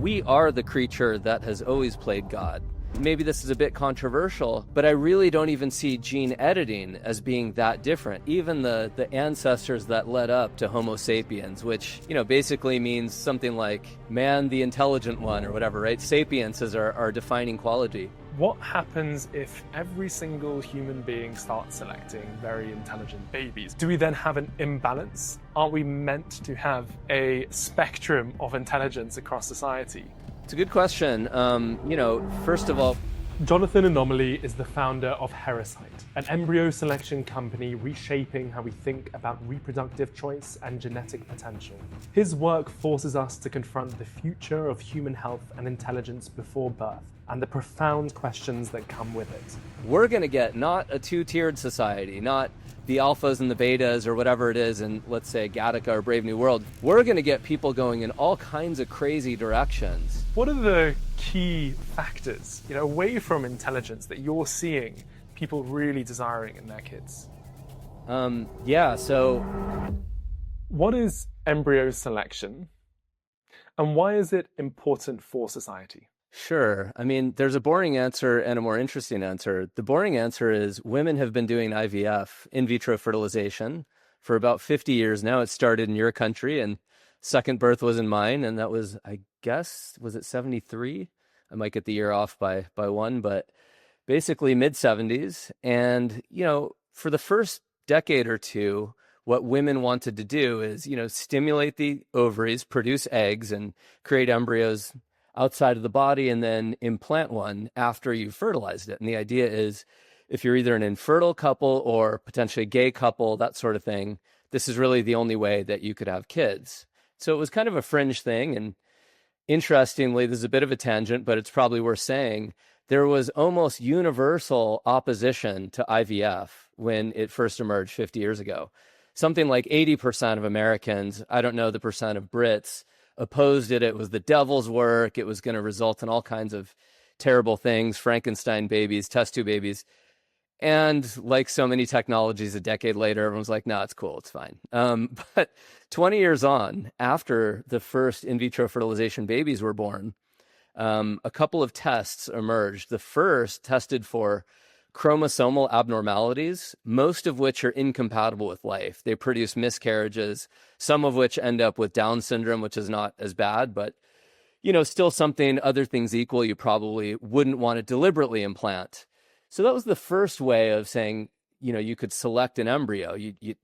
we are the creature that has always played God. Maybe this is a bit controversial, but I really don't even see gene editing as being that different. Even the ancestors that led up to Homo sapiens, which, basically means something like man, the intelligent one, or whatever, right? Sapiens is our defining quality. What happens if every single human being starts selecting very intelligent babies? Do we then have an imbalance? Aren't we meant to have a spectrum of intelligence across society? It's a good question. First of all, Jonathan Anomaly is the founder of Heresite, an embryo selection company reshaping how we think about reproductive choice and genetic potential. His work forces us to confront the future of human health and intelligence before birth, and the profound questions that come with it. We're going to get not a two-tiered society, not the alphas and the betas or whatever it is in, let's say, Gattaca or Brave New World. We're going to get people going in all kinds of crazy directions. What are the key factors, away from intelligence, that you're seeing people really desiring in their kids? So what is embryo selection, and why is it important for society? Sure. There's a boring answer and a more interesting answer. The boring answer is women have been doing IVF, in vitro fertilization, for about 50 years now. It started in your country, and second birth was in mine, and that was, I guess, was it 73? I might get the year off by one, but basically mid-70s. And, for the first decade or two, what women wanted to do is, stimulate the ovaries, produce eggs, and create embryos outside of the body, and then implant one after you fertilized it. And the idea is, if you're either an infertile couple or potentially a gay couple, that sort of thing, this is really the only way that you could have kids. So it was kind of a fringe thing. And interestingly, there's a bit of a tangent, but it's probably worth saying, there was almost universal opposition to IVF when it first emerged 50 years ago. Something like 80% of Americans, I don't know the percent of Brits, opposed it. It was the devil's work. It was going to result in all kinds of terrible things, Frankenstein babies, test tube babies. And like so many technologies, a decade later, everyone's like, no, it's cool, it's fine. But 20 years on, after the first in vitro fertilization babies were born, a couple of tests emerged. The first tested for chromosomal abnormalities, most of which are incompatible with life. They produce miscarriages, some of which end up with Down syndrome, which is not as bad, but still something, other things equal, you probably wouldn't want to deliberately implant. So that was the first way of saying, you could select an embryo. You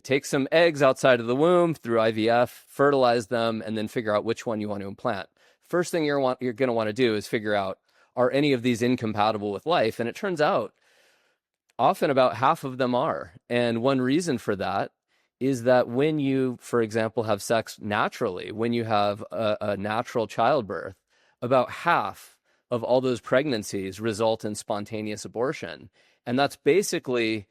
take some eggs outside of the womb through IVF, fertilize them, and then figure out which one you want to implant. First thing you're going to want to do is figure out, are any of these incompatible with life? And it turns out often about half of them are. And one reason for that is that when you, for example, have sex naturally, when you have a natural childbirth, about half of all those pregnancies result in spontaneous abortion. And that's basically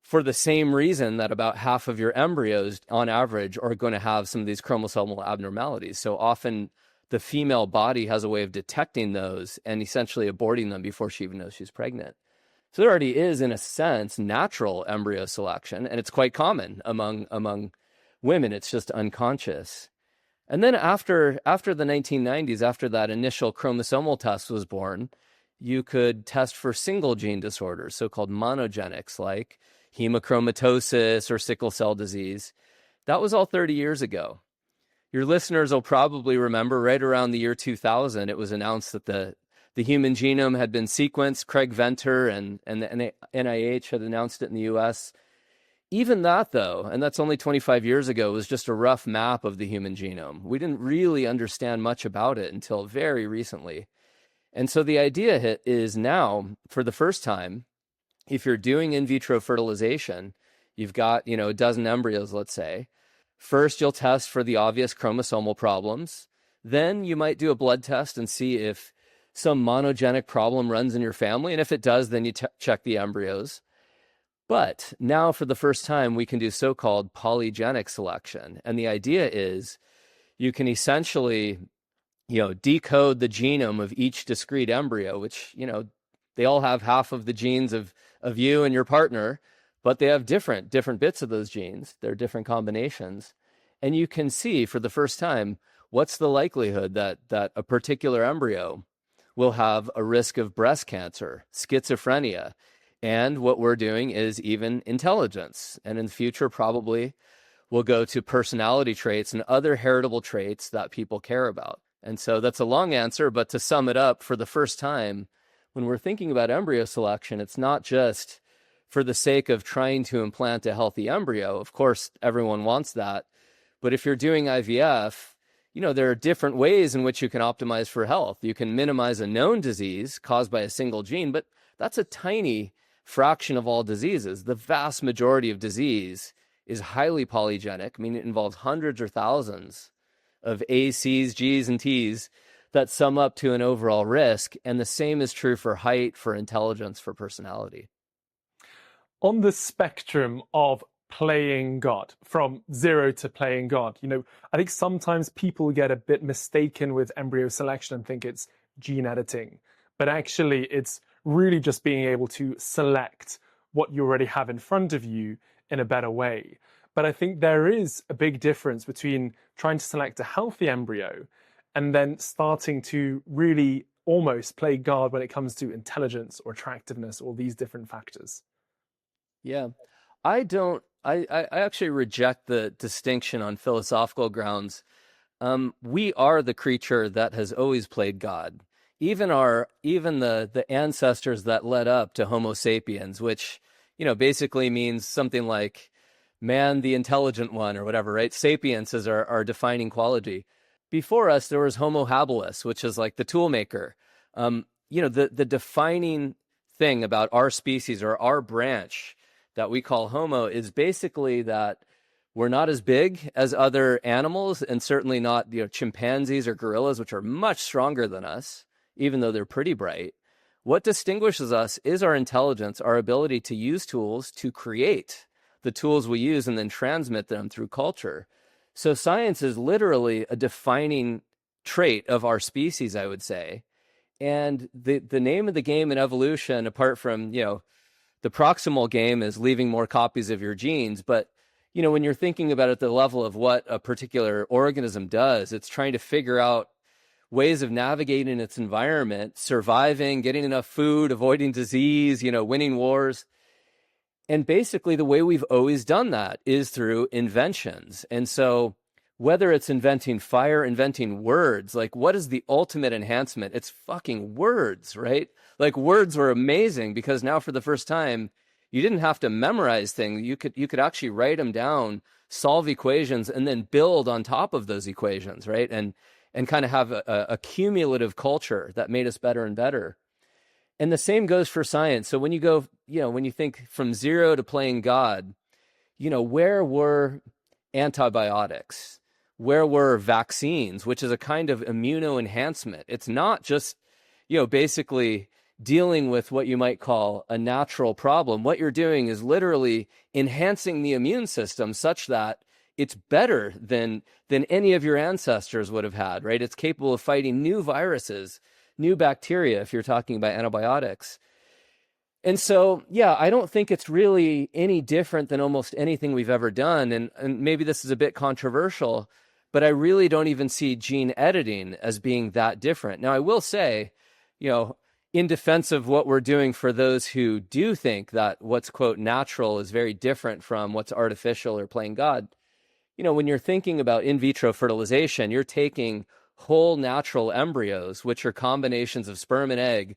for the same reason that about half of your embryos on average are going to have some of these chromosomal abnormalities. So often the female body has a way of detecting those and essentially aborting them before she even knows she's pregnant. So there already is, in a sense, natural embryo selection, and it's quite common among women. It's just unconscious. And then after the 1990s, after that initial chromosomal test was born, you could test for single gene disorders, so-called monogenics, like hemochromatosis or sickle cell disease. That was all 30 years ago. Your listeners will probably remember right around the year 2000, it was announced that the human genome had been sequenced. Craig Venter and the NIH had announced it in the US. Even that, though, and that's only 25 years ago, was just a rough map of the human genome. We didn't really understand much about it until very recently. And so the idea is now, for the first time, if you're doing in vitro fertilization, you've got, a dozen embryos, let's say. First, you'll test for the obvious chromosomal problems. Then you might do a blood test and see if some monogenic problem runs in your family. And if it does, then you check the embryos. But now for the first time, we can do so-called polygenic selection. And the idea is you can essentially, decode the genome of each discrete embryo, which, they all have half of the genes of you and your partner, but they have different bits of those genes. They're different combinations. And you can see for the first time what's the likelihood that a particular embryo will have a risk of breast cancer, schizophrenia, and what we're doing is even intelligence. And in the future, probably we'll go to personality traits and other heritable traits that people care about. And so that's a long answer, but to sum it up, for the first time, when we're thinking about embryo selection, it's not just for the sake of trying to implant a healthy embryo. Of course, everyone wants that. But if you're doing IVF, there are different ways in which you can optimize for health. You can minimize a known disease caused by a single gene, but that's a tiny fraction of all diseases. The vast majority of disease is highly polygenic, meaning it involves hundreds or thousands of A's, C's, G's, and T's that sum up to an overall risk. And the same is true for height, for intelligence, for personality. On the spectrum of playing God, from 0 to playing God, I think sometimes people get a bit mistaken with embryo selection and think it's gene editing, but actually it's really just being able to select what you already have in front of you in a better way. But I think there is a big difference between trying to select a healthy embryo and then starting to really almost play God when it comes to intelligence or attractiveness or these different factors. Yeah, I actually reject the distinction on philosophical grounds. We are the creature that has always played God. Even the ancestors that led up to Homo sapiens, which, basically means something like man, the intelligent one, or whatever, right? Sapience is our defining quality. Before us, there was Homo habilis, which is like the tool maker. The defining thing about our species or our branch that we call Homo is basically that we're not as big as other animals, and certainly not, chimpanzees or gorillas, which are much stronger than us, even though they're pretty bright. What distinguishes us is our intelligence, our ability to use tools to create the tools we use and then transmit them through culture. So science is literally a defining trait of our species, I would say. And the name of the game in evolution, apart from, the proximal game, is leaving more copies of your genes. But, when you're thinking about it at the level of what a particular organism does, it's trying to figure out ways of navigating its environment, surviving, getting enough food, avoiding disease, winning wars. And basically the way we've always done that is through inventions. And so whether it's inventing fire, inventing words, like what is the ultimate enhancement? It's fucking words, right? Like words were amazing because now for the first time, you didn't have to memorize things. You could actually write them down, solve equations, and then build on top of those equations, right? And kind of have a cumulative culture that made us better and better. And the same goes for science. So when you go, when you think from 0 to playing God, where were antibiotics? Where were vaccines, which is a kind of immunoenhancement? It's not just, basically dealing with what you might call a natural problem. What you're doing is literally enhancing the immune system such that it's better than any of your ancestors would have had, right? It's capable of fighting new viruses, new bacteria, if you're talking about antibiotics. And so, yeah, I don't think it's really any different than almost anything we've ever done. And maybe this is a bit controversial, but I really don't even see gene editing as being that different. Now, I will say, in defense of what we're doing for those who do think that what's, quote, natural is very different from what's artificial or playing God, when you're thinking about in vitro fertilization, you're taking whole natural embryos, which are combinations of sperm and egg,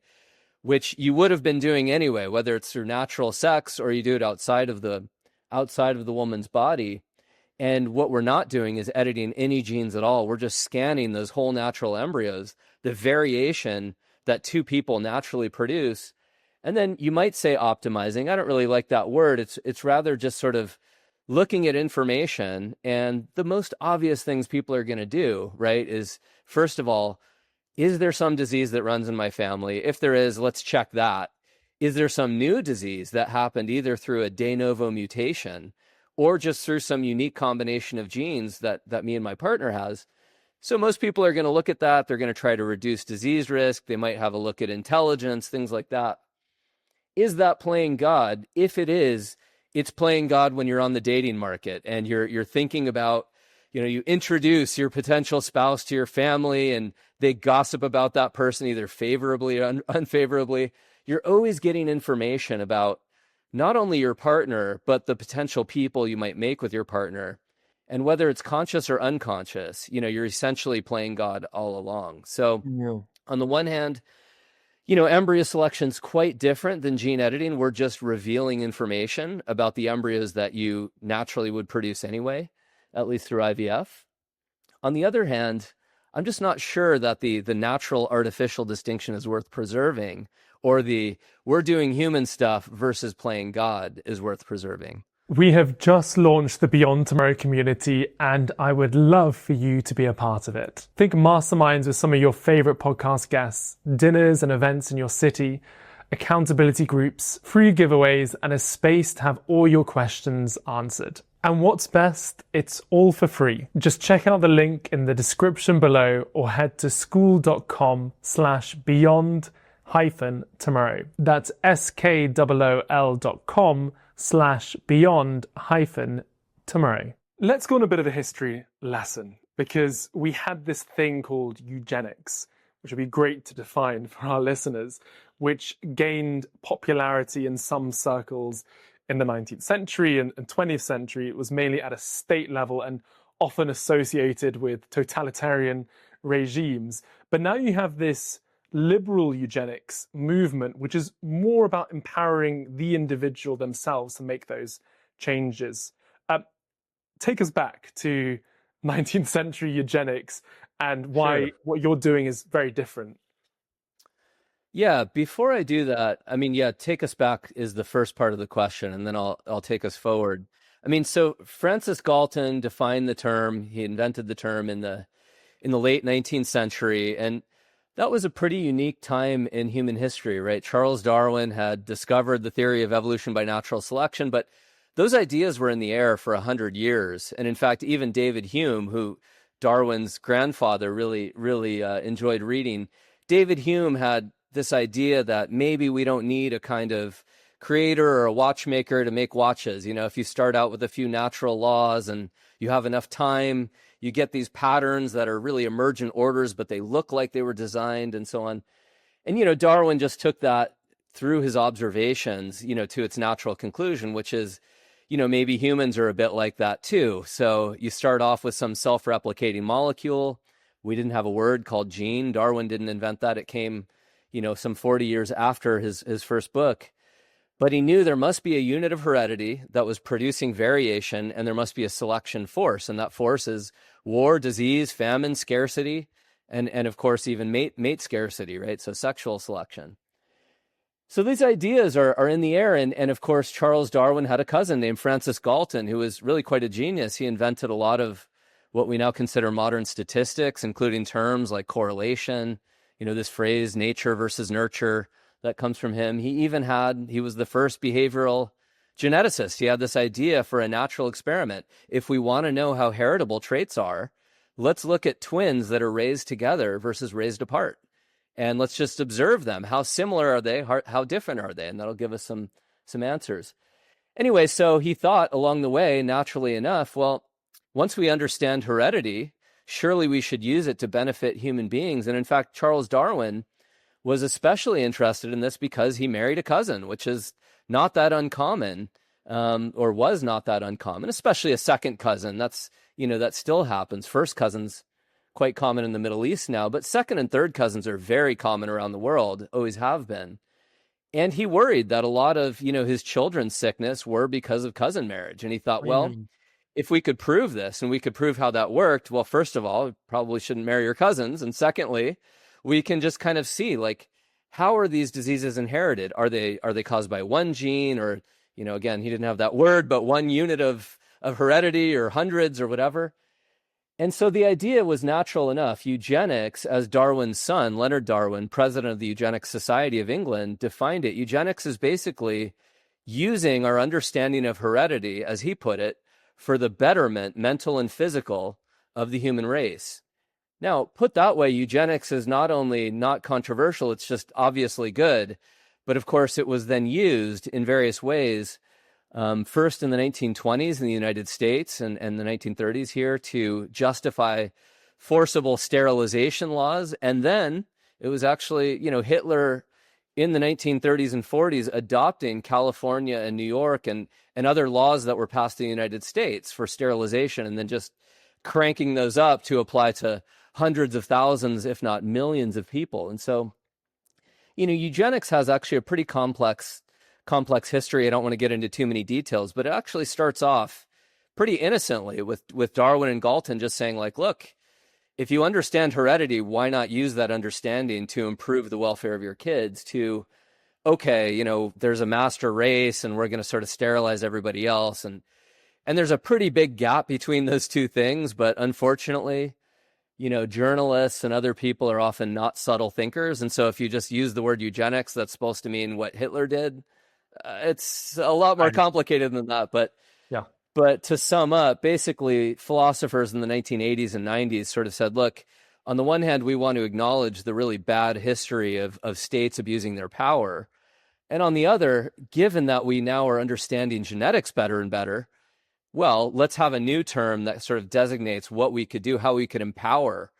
which you would have been doing anyway, whether it's through natural sex or you do it outside of the woman's body. And what we're not doing is editing any genes at all. We're just scanning those whole natural embryos, the variation that two people naturally produce. And then you might say optimizing. I don't really like that word. It's rather just sort of looking at information. And the most obvious things people are going to do, right, is first of all, is there some disease that runs in my family? If there is, let's check that. Is there some new disease that happened either through a de novo mutation or just through some unique combination of genes that me and my partner has? So most people are going to look at that. They're going to try to reduce disease risk. They might have a look at intelligence, things like that. Is that playing God? If it is, it's playing God when you're on the dating market and you're thinking about, you introduce your potential spouse to your family and they gossip about that person either favorably or unfavorably. You're always getting information about not only your partner, but the potential people you might make with your partner. And whether it's conscious or unconscious, you're essentially playing God all along. So on the one hand, embryo selection is quite different than gene editing. We're just revealing information about the embryos that you naturally would produce anyway, at least through IVF. On the other hand, I'm just not sure that the natural artificial distinction is worth preserving, or the we're doing human stuff versus playing God is worth preserving. We have just launched the Beyond Tomorrow community, and I would love for you to be a part of it. Think masterminds with some of your favorite podcast guests, dinners and events in your city, accountability groups, free giveaways, and a space to have all your questions answered. And what's best, it's all for free. Just check out the link in the description below or head to school.com/beyond-tomorrow. That's skool.com/beyond-tomorrow. Let's go on a bit of a history lesson, because we had this thing called eugenics, which would be great to define for our listeners, which gained popularity in some circles in the 19th century and 20th century. It was mainly at a state level and often associated with totalitarian regimes. But now you have this liberal eugenics movement, which is more about empowering the individual themselves to make those changes. Take us back to 19th century eugenics and why what you're doing is very different. Yeah, before I do that, take us back is the first part of the question, and then I'll take us forward. So Francis Galton defined the term. He invented the term in the late 19th century, and that was a pretty unique time in human history, right? Charles Darwin had discovered the theory of evolution by natural selection, but those ideas were in the air for 100 years. And in fact, even David Hume, who Darwin's grandfather really enjoyed reading, David Hume had this idea that maybe we don't need a kind of creator or a watchmaker to make watches. If you start out with a few natural laws and you have enough time, you get these patterns that are really emergent orders, but they look like they were designed and so on. And, Darwin just took that through his observations, to its natural conclusion, which is, maybe humans are a bit like that too. So you start off with some self-replicating molecule. We didn't have a word called gene. Darwin didn't invent that. It came some 40 years after his first book. But he knew there must be a unit of heredity that was producing variation, and there must be a selection force. And that force is war, disease, famine, scarcity, and of course, even mate scarcity, right? So sexual selection. So these ideas are in the air. And of course, Charles Darwin had a cousin named Francis Galton, who was really quite a genius. He invented a lot of what we now consider modern statistics, including terms like correlation, this phrase, nature versus nurture, that comes from him. He was the first behavioral geneticist. He had this idea for a natural experiment. If we want to know how heritable traits are, let's look at twins that are raised together versus raised apart. And let's just observe them. How similar are they? How different are they? And that'll give us some answers. Anyway, so he thought along the way, naturally enough, well, once we understand heredity, surely we should use it to benefit human beings. And in fact, Charles Darwin was especially interested in this because he married a cousin, which is not that uncommon, or was not that uncommon, especially a second cousin. That still happens. First cousins, quite common in the Middle East now, but second and third cousins are very common around the world, always have been. And he worried that a lot of, his children's sickness were because of cousin marriage. And he thought, well, if we could prove this and we could prove how that worked, well, first of all, probably shouldn't marry your cousins. And secondly, we can just kind of see, like, how are these diseases inherited? Are they caused by one gene, or, again, he didn't have that word, but one unit of heredity, or hundreds, or whatever? And so the idea was natural enough. Eugenics, as Darwin's son, Leonard Darwin, president of the Eugenics Society of England, defined it. Eugenics is basically using our understanding of heredity, as he put it, for the betterment, mental and physical, of the human race. Now, put that way, eugenics is not only not controversial, it's just obviously good. But of course, it was then used in various ways First in the 1920s in the United States and the 1930s here to justify forcible sterilization laws. And then it was actually, Hitler in the 1930s and 40s adopting California and New York and other laws that were passed in the United States for sterilization, and then just cranking those up to apply to hundreds of thousands, if not millions of people. And so, eugenics has actually a pretty complex history. I don't want to get into too many details, but it actually starts off pretty innocently with Darwin and Galton just saying, like, look, if you understand heredity, why not use that understanding to improve the welfare of your kids? To, okay, there's a master race and we're going to sort of sterilize everybody else. And there's a pretty big gap between those two things. But unfortunately, journalists and other people are often not subtle thinkers. And so if you just use the word eugenics, that's supposed to mean what Hitler did. It's a lot more complicated than that. But yeah. But to sum up, basically, philosophers in the 1980s and 90s sort of said, look, on the one hand, we want to acknowledge the really bad history of states abusing their power. And on the other, given that we now are understanding genetics better and better, well, let's have a new term that sort of designates what we could do, how we could empower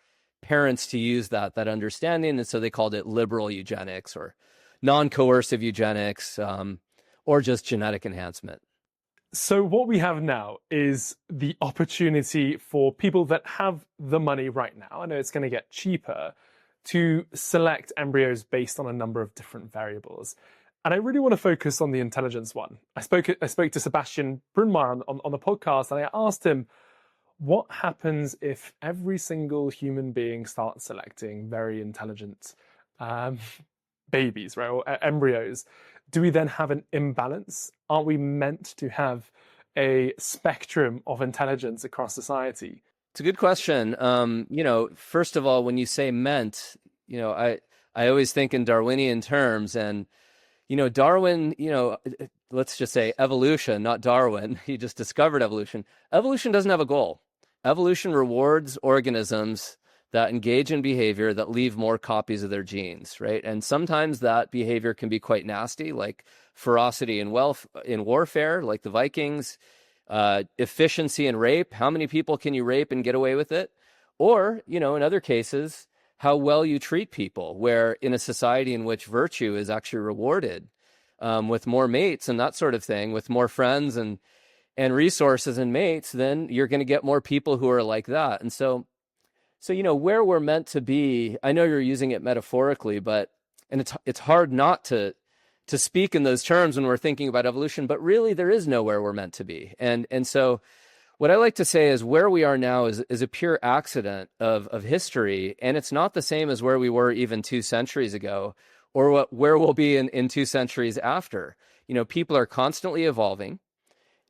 parents to use that understanding. And so they called it liberal eugenics or non-coercive eugenics, or just genetic enhancement. So what we have now is the opportunity for people that have the money right now, I know it's going to get cheaper, to select embryos based on a number of different variables. And I really want to focus on the intelligence one. I spoke to Sebastian Brunmeier on the podcast, and I asked him, what happens if every single human being starts selecting very intelligent babies, right, or embryos? Do we then have an imbalance? Aren't we meant to have a spectrum of intelligence across society? It's a good question. First of all, when you say meant, I always think in Darwinian terms, and Darwin, let's just say evolution, not Darwin. He just discovered evolution. Evolution doesn't have a goal. Evolution rewards organisms that engage in behavior that leave more copies of their genes, right? And sometimes that behavior can be quite nasty, like ferocity in warfare, like the Vikings, efficiency in rape. How many people can you rape and get away with it? Or, in other cases, how well you treat people, where in a society in which virtue is actually rewarded, with more mates and that sort of thing, with more friends and resources and mates, then you're going to get more people who are like that. And so, where we're meant to be, I know you're using it metaphorically, and it's hard not to speak in those terms when we're thinking about evolution, but really there is nowhere we're meant to be. And so what I like to say is where we are now is a pure accident of history, and it's not the same as where we were even 2 centuries ago, or where we'll be in 2 centuries after. People are constantly evolving,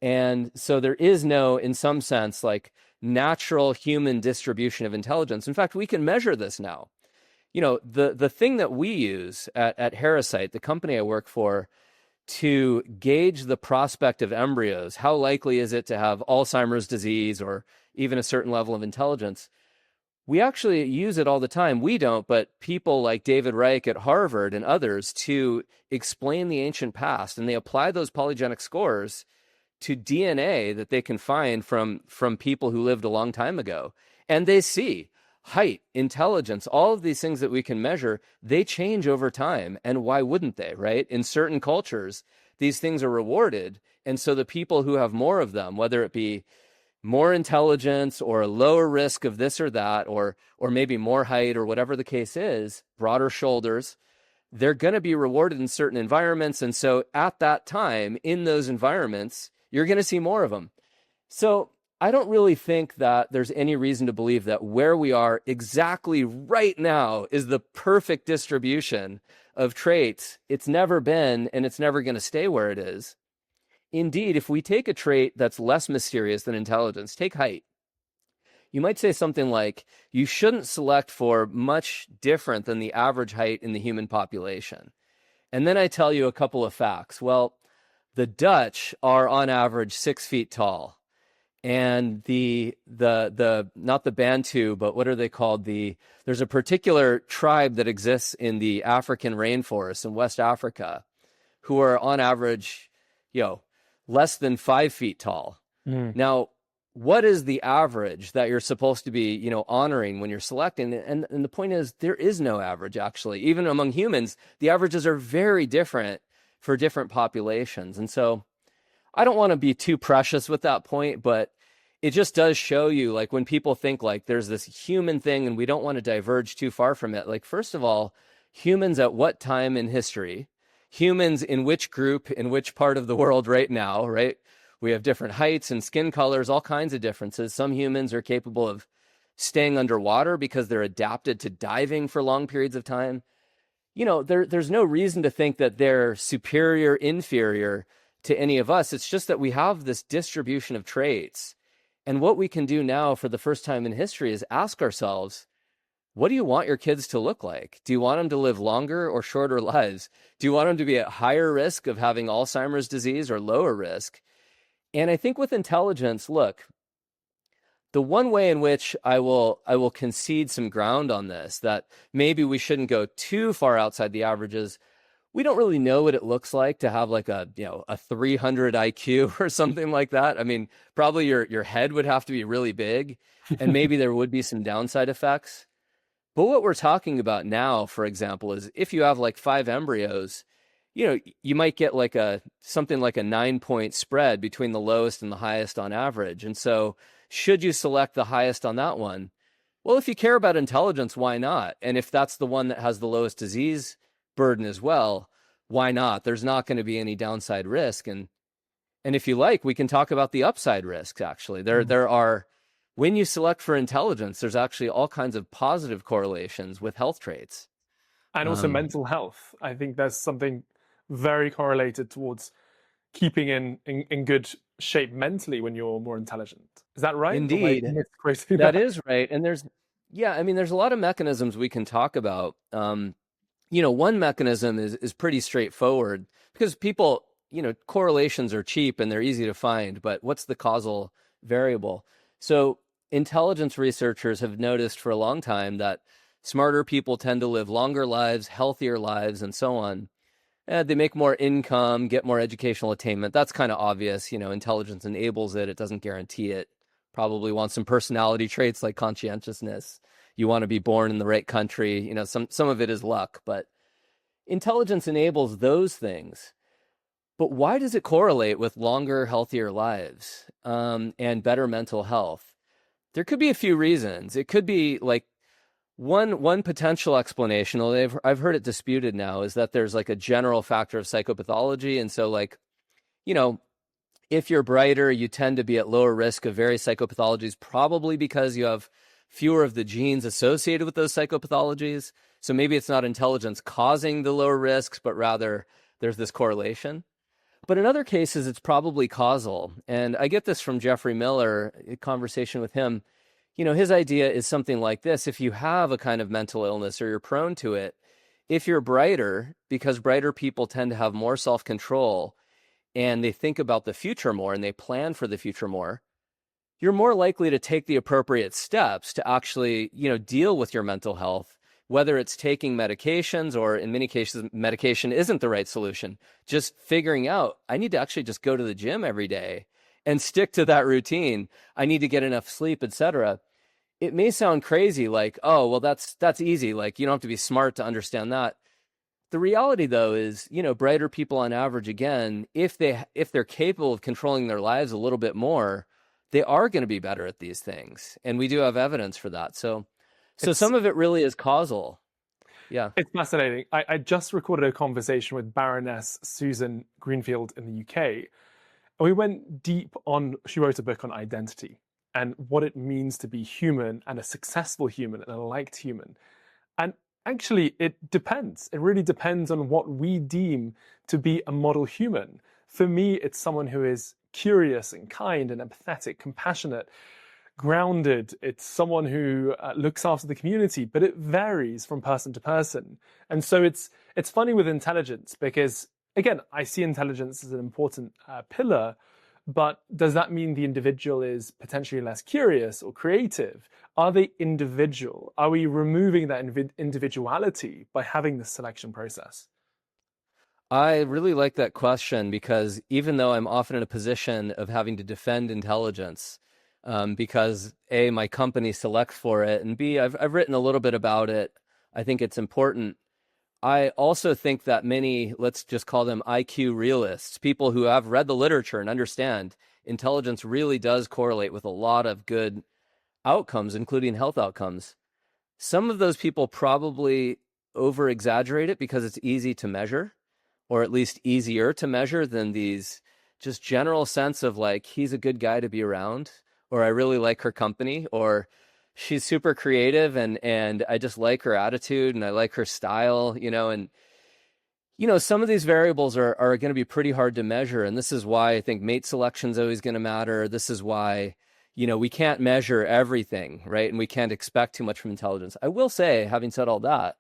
and so there is no, in some sense, like natural human distribution of intelligence. In fact, we can measure this now. The thing that we use at Heresite, the company I work for, to gauge the prospect of embryos, how likely is it to have Alzheimer's disease or even a certain level of intelligence, we actually use it all the time. We don't, but people like David Reich at Harvard and others to explain the ancient past, and they apply those polygenic scores to DNA that they can find from people who lived a long time ago. And they see height, intelligence, all of these things that we can measure, they change over time. And why wouldn't they, right? In certain cultures, these things are rewarded. And so the people who have more of them, whether it be more intelligence or a lower risk of this or that, or maybe more height or whatever the case is, broader shoulders, they're going to be rewarded in certain environments. And so at that time, in those environments, you're going to see more of them. So I don't really think that there's any reason to believe that where we are exactly right now is the perfect distribution of traits. It's never been, and it's never going to stay where it is. Indeed, if we take a trait that's less mysterious than intelligence, take height. You might say something like, you shouldn't select for much different than the average height in the human population. And then I tell you a couple of facts. Well, the Dutch are on average 6 feet tall, and the not the Bantu, but what are they called? There's a particular tribe that exists in the African rainforest in West Africa, who are on average, less than 5 feet tall. Now, what is the average that you're supposed to be, honoring when you're selecting? And the point is, there is no average, actually. Even among humans, the averages are very different for different populations. And so I don't want to be too precious with that point, but it just does show you, like, when people think like there's this human thing and we don't want to diverge too far from it. Like, first of all, humans at what time in history? Humans in which group, in which part of the world right now, right? We have different heights and skin colors, all kinds of differences. Some humans are capable of staying underwater because they're adapted to diving for long periods of time. There's no reason to think that they're superior, inferior to any of us. It's just that we have this distribution of traits. And what we can do now for the first time in history is ask ourselves, what do you want your kids to look like? Do you want them to live longer or shorter lives? Do you want them to be at higher risk of having Alzheimer's disease or lower risk? And I think with intelligence, look, the one way in which I will concede some ground on this, that maybe we shouldn't go too far outside the averages. We don't really know what it looks like to have like a 300 IQ or something like that. I mean, probably your head would have to be really big, and maybe there would be some downside effects. But what we're talking about now, for example, is if you have like 5 embryos, you might get like something like a 9-point spread between the lowest and the highest on average. And so should you select the highest on that one? Well, if you care about intelligence, why not? And if that's the one that has the lowest disease burden as well, why not? There's not going to be any downside risk. And if you like, we can talk about the upside risks, actually. There are, when you select for intelligence, there's actually all kinds of positive correlations with health traits. And also mental health. I think there's something very correlated towards keeping in good shape mentally when you're more intelligent. Is that right? Indeed. That is right. And there's a lot of mechanisms we can talk about. One mechanism is pretty straightforward because people, correlations are cheap and they're easy to find, but what's the causal variable? So intelligence researchers have noticed for a long time that smarter people tend to live longer lives, healthier lives, and so on. They make more income, get more educational attainment. That's kind of obvious. Intelligence enables it. It doesn't guarantee it. Probably want some personality traits like conscientiousness. You want to be born in the right country. Some of it is luck, but intelligence enables those things. But why does it correlate with longer, healthier lives and better mental health? There could be a few reasons. It could be like one potential explanation, although I've heard it disputed now, is that there's like a general factor of psychopathology. And so if you're brighter, you tend to be at lower risk of various psychopathologies, probably because you have fewer of the genes associated with those psychopathologies. So maybe it's not intelligence causing the lower risks, but rather there's this correlation. But in other cases, it's probably causal. And I get this from Jeffrey Miller, a conversation with him. His idea is something like this. If you have a kind of mental illness or you're prone to it, if you're brighter, because brighter people tend to have more self-control and they think about the future more and they plan for the future more, you're more likely to take the appropriate steps to actually, deal with your mental health, whether it's taking medications or in many cases, medication isn't the right solution. Just figuring out, I need to actually just go to the gym every day and stick to that routine. I need to get enough sleep, etc. It may sound crazy, like, oh, well, that's easy. Like, you don't have to be smart to understand that. The reality, though, is, brighter people on average, again, if they're capable of controlling their lives a little bit more, they are going to be better at these things. And we do have evidence for that. So some of it really is causal. Yeah. It's fascinating. I just recorded a conversation with Baroness Susan Greenfield in the UK. And we went deep she wrote a book on identity and what it means to be human and a successful human and a liked human. And actually, it depends. It really depends on what we deem to be a model human. For me, it's someone who is curious and kind and empathetic, compassionate, grounded. It's someone who looks after the community, but it varies from person to person. And so it's funny with intelligence because, again, I see intelligence as an important pillar, but does that mean the individual is potentially less curious or creative? Are they individual? Are we removing that individuality by having this selection process? I really like that question because even though I'm often in a position of having to defend intelligence, because A, my company selects for it, and B, I've written a little bit about it. I think it's important. I also think that many, let's just call them IQ realists, people who have read the literature and understand intelligence really does correlate with a lot of good outcomes, including health outcomes. Some of those people probably over exaggerate it because it's easy to measure, or at least easier to measure than these just general sense of like, he's a good guy to be around, or I really like her company, or she's super creative and I just like her attitude and I like her style, and some of these variables are going to be pretty hard to measure. And this is why I think mate selection is always going to matter. This is why, we can't measure everything, right? And we can't expect too much from intelligence. I will say, having said all that,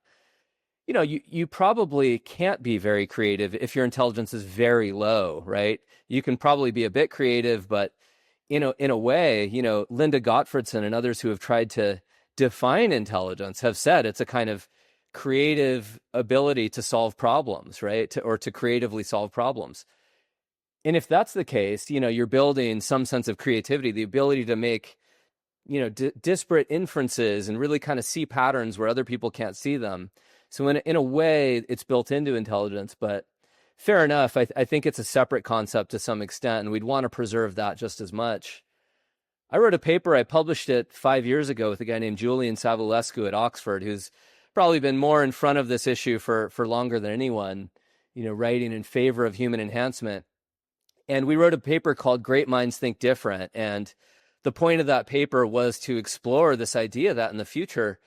you probably can't be very creative if your intelligence is very low, right? You can probably be a bit creative, but in a way, Linda Gottfredson and others who have tried to define intelligence have said it's a kind of creative ability to solve problems, right? Or to creatively solve problems. And if that's the case, you're building some sense of creativity, the ability to make, disparate inferences and really kind of see patterns where other people can't see them. So in a way, it's built into intelligence, but fair enough. I think it's a separate concept to some extent, and we'd want to preserve that just as much. I wrote a paper, I published it 5 years ago with a guy named Julian Savulescu at Oxford, who's probably been more in front of this issue for longer than anyone, writing in favor of human enhancement. And we wrote a paper called Great Minds Think Different. And the point of that paper was to explore this idea that in the future,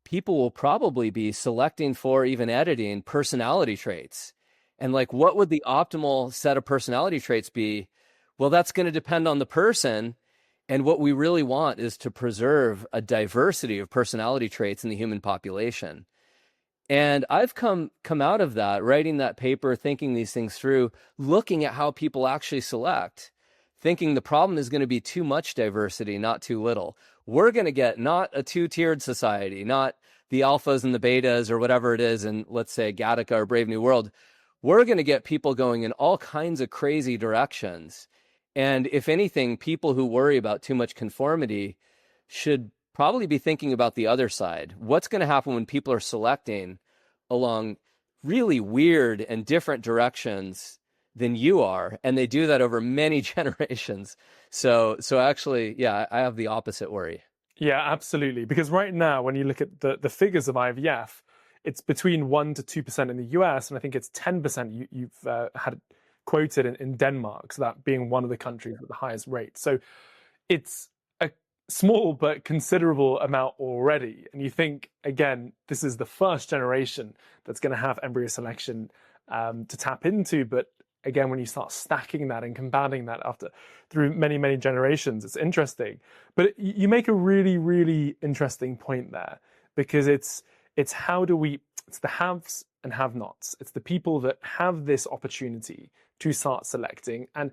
people will probably be selecting for, even editing, personality traits. And like, what would the optimal set of personality traits be? Well, that's going to depend on the person. And what we really want is to preserve a diversity of personality traits in the human population. And I've come out of that, writing that paper, thinking these things through, looking at how people actually select, thinking the problem is going to be too much diversity, not too little. We're going to get not a two-tiered society, not the alphas and the betas or whatever it is in, let's say, Gattaca or Brave New World. We're going to get people going in all kinds of crazy directions. And if anything, people who worry about too much conformity should probably be thinking about the other side. What's going to happen when people are selecting along really weird and different directions than you are, and they do that over many generations. So actually, yeah, I have the opposite worry. Yeah, absolutely. Because right now, when you look at the figures of IVF, it's between 1 to 2% in the US, and I think it's 10% you've had quoted in Denmark, so that being one of the countries with the highest rate. So it's a small but considerable amount already. And you think, again, this is the first generation that's going to have embryo selection to tap into. But again, when you start stacking that and compounding that through many, many generations, it's interesting. But you make a really, really interesting point there, because it's the haves and have-nots. It's the people that have this opportunity to start selecting. And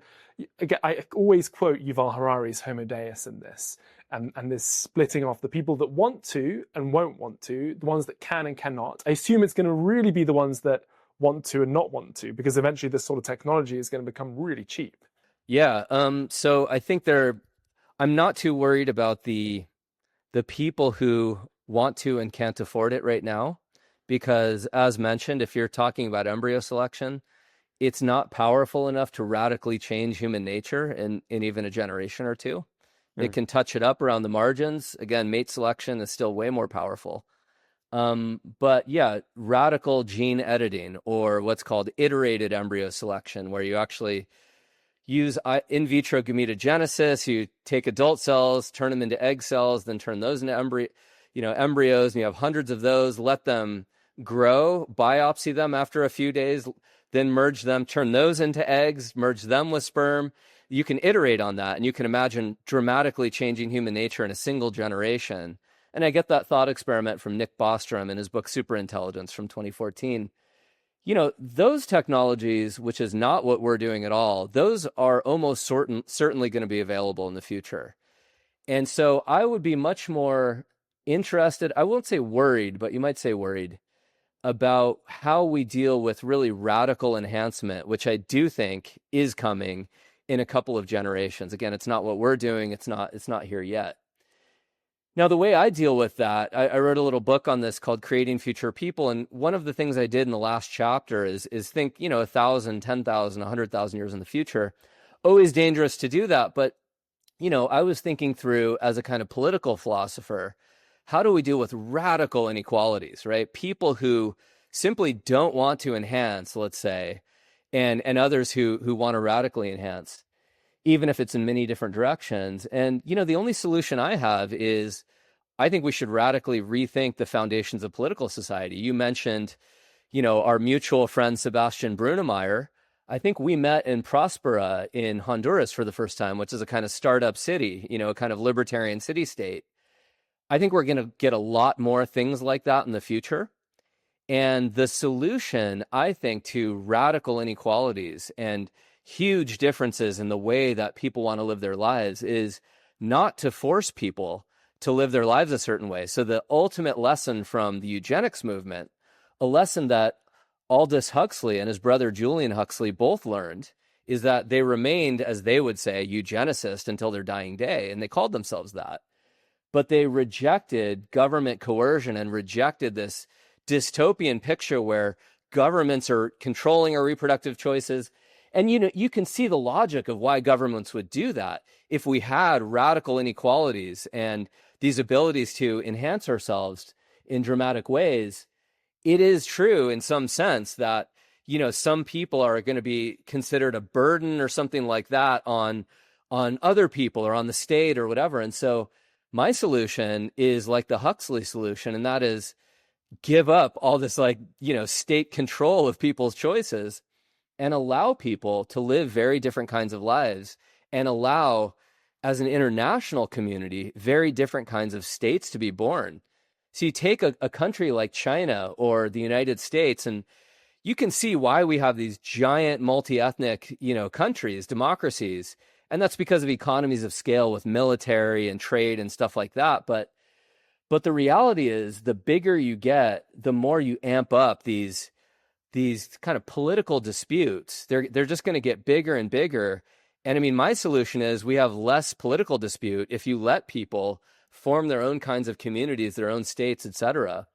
again, I always quote Yuval Harari's Homo Deus in this, and this splitting off the people that want to and won't want to, the ones that can and cannot. I assume it's going to really be the ones that want to and not want to, because eventually this sort of technology is going to become really cheap. Yeah. So I think I'm not too worried about the people who want to and can't afford it right now, because as mentioned, if you're talking about embryo selection, it's not powerful enough to radically change human nature in even a generation or two. It can touch it up around the margins. Again, mate selection is still way more powerful. But yeah, radical gene editing, or what's called iterated embryo selection, where you actually use in vitro gametogenesis. You take adult cells, turn them into egg cells, then turn those into embryos, and you have hundreds of those, let them grow, biopsy them after a few days, then merge them, turn those into eggs, merge them with sperm. You can iterate on that, and you can imagine dramatically changing human nature in a single generation. And I get that thought experiment from Nick Bostrom in his book Superintelligence from 2014. Those technologies, which is not what we're doing at all, those are almost certainly going to be available in the future. And so I would be much more interested, I won't say worried, but you might say worried, about how we deal with really radical enhancement, which I do think is coming in a couple of generations. Again, it's not what we're doing. It's not here yet. Now, the way I deal with that, I wrote a little book on this called Creating Future People. And one of the things I did in the last chapter is think, 1,000, 10,000, 100,000 years in the future. Always dangerous to do that. But, I was thinking through as a kind of political philosopher, how do we deal with radical inequalities, right? People who simply don't want to enhance, let's say, and others who want to radically enhance, even if it's in many different directions. And, the only solution I have is I think we should radically rethink the foundations of political society. You mentioned, our mutual friend, Sebastian Brunemeyer. I think we met in Prospera in Honduras for the first time, which is a kind of startup city, a kind of libertarian city state. I think we're going to get a lot more things like that in the future. And the solution, I think, to radical inequalities and huge differences in the way that people want to live their lives is not to force people to live their lives a certain way. So the ultimate lesson from the eugenics movement, a lesson that Aldous Huxley and his brother Julian Huxley both learned, is that they remained, as they would say, eugenicist until their dying day, and they called themselves that. But they rejected government coercion and rejected this dystopian picture where governments are controlling our reproductive choices. And, you can see the logic of why governments would do that. If we had radical inequalities and these abilities to enhance ourselves in dramatic ways, it is true in some sense that, some people are going to be considered a burden or something like that on other people or on the state or whatever. And so my solution is like the Huxley solution, and that is give up all this state control of people's choices and allow people to live very different kinds of lives, and allow, as an international community, very different kinds of states to be born. So you take a country like China or the United States, and you can see why we have these giant multi-ethnic, countries, democracies. And that's because of economies of scale with military and trade and stuff like that. But the reality is, the bigger you get, the more you amp up these kind of political disputes. They're just going to get bigger and bigger. And I mean, my solution is we have less political dispute if you let people form their own kinds of communities, their own states, etc.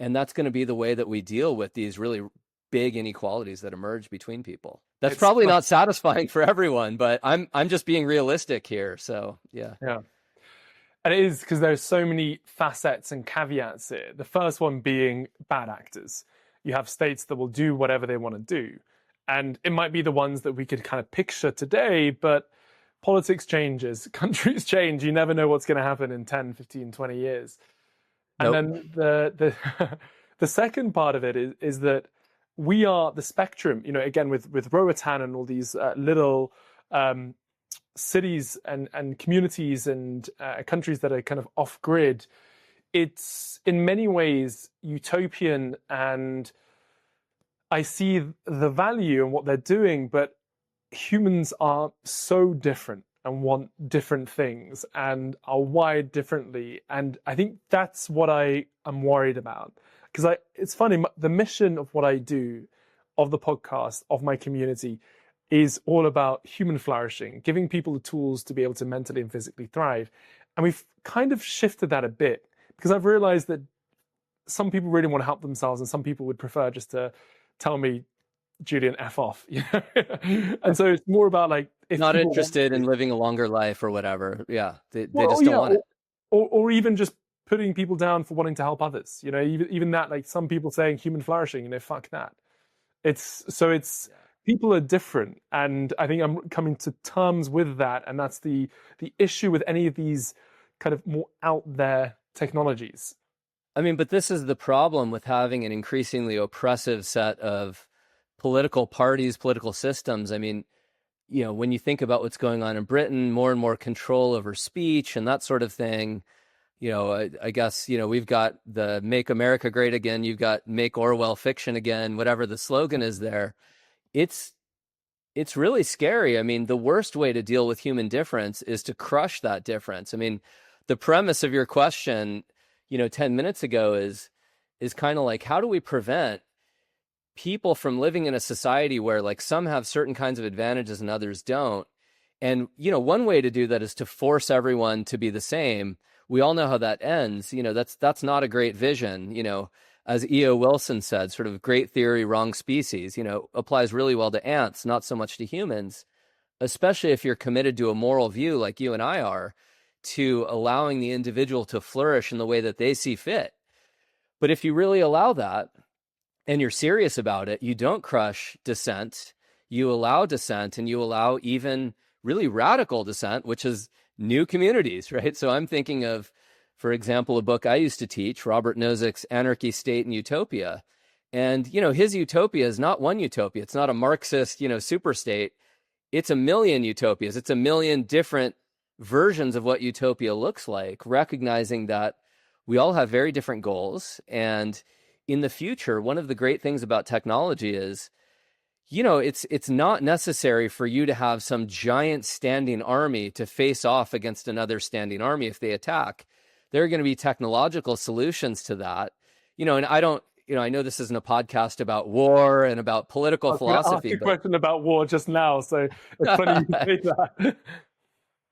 And that's going to be the way that we deal with these really big inequalities that emerge between people. That's probably not satisfying for everyone, but I'm just being realistic here. So yeah. And it is, because there's so many facets and caveats here. The first one being bad actors. You have states that will do whatever they want to do. And it might be the ones that we could kind of picture today, but politics changes, countries change. You never know what's going to happen in 10, 15, 20 years. And then the second part of it is that we are the spectrum, again, with Roatan and all these little cities and communities and countries that are kind of off grid. It's in many ways utopian, and I see the value in what they're doing, but humans are so different and want different things and are wired differently. And I think that's what I am worried about. Because it's funny, the mission of what I do, of the podcast, of my community, is all about human flourishing, giving people the tools to be able to mentally and physically thrive. And we've kind of shifted that a bit, because I've realized that some people really want to help themselves, and some people would prefer just to tell me, Julian, F off. And so it's more about if not interested in living a longer life or whatever. Yeah, they just don't want it. Or even just putting people down for wanting to help others. Even that, some people saying human flourishing, fuck that. People are different, and I think I'm coming to terms with that, and that's the issue with any of these kind of more out there technologies. I mean, but this is the problem with having an increasingly oppressive set of political parties, political systems. I mean, when you think about what's going on in Britain, more and more control over speech and that sort of thing. I guess, we've got the Make America Great Again. You've got Make Orwell Fiction Again, whatever the slogan is there. It's really scary. I mean, the worst way to deal with human difference is to crush that difference. I mean, the premise of your question, 10 minutes ago is is kind of like, how do we prevent people from living in a society where like some have certain kinds of advantages and others don't? And, one way to do that is to force everyone to be the same. We all know how that ends. That's not a great vision. As E.O. Wilson said, sort of great theory, wrong species, applies really well to ants, not so much to humans, especially if you're committed to a moral view like you and I are, to allowing the individual to flourish in the way that they see fit. But if you really allow that and you're serious about it, you don't crush dissent, you allow dissent, and you allow even really radical dissent, which is new communities, right? So I'm thinking of, for example, a book I used to teach, Robert Nozick's Anarchy, State, and Utopia. And, his utopia is not one utopia. It's not a Marxist, super state. It's a million utopias. It's a million different versions of what utopia looks like, recognizing that we all have very different goals. And in the future, one of the great things about technology is, it's not necessary for you to have some giant standing army to face off against another standing army if they attack. There are going to be technological solutions to that, and I don't, I know this isn't a podcast about war and about political philosophy. I asked a question about war just now, so it's funny you say that.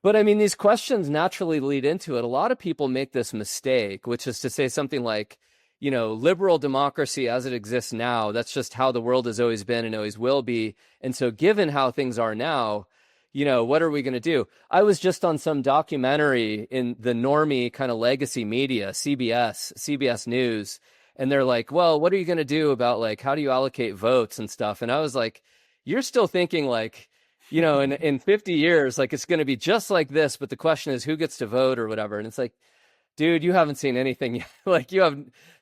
But I mean, these questions naturally lead into it. A lot of people make this mistake, which is to say something like, liberal democracy as it exists now, that's just how the world has always been and always will be. And so given how things are now, what are we going to do? I was just on some documentary in the normie kind of legacy media, CBS News, and they're like, well, what are you going to do about like, how do you allocate votes and stuff? And I was like, you're still thinking like, in 50 years, like it's going to be just like this, but the question is who gets to vote or whatever. And it's like, dude, you haven't seen anything yet. Like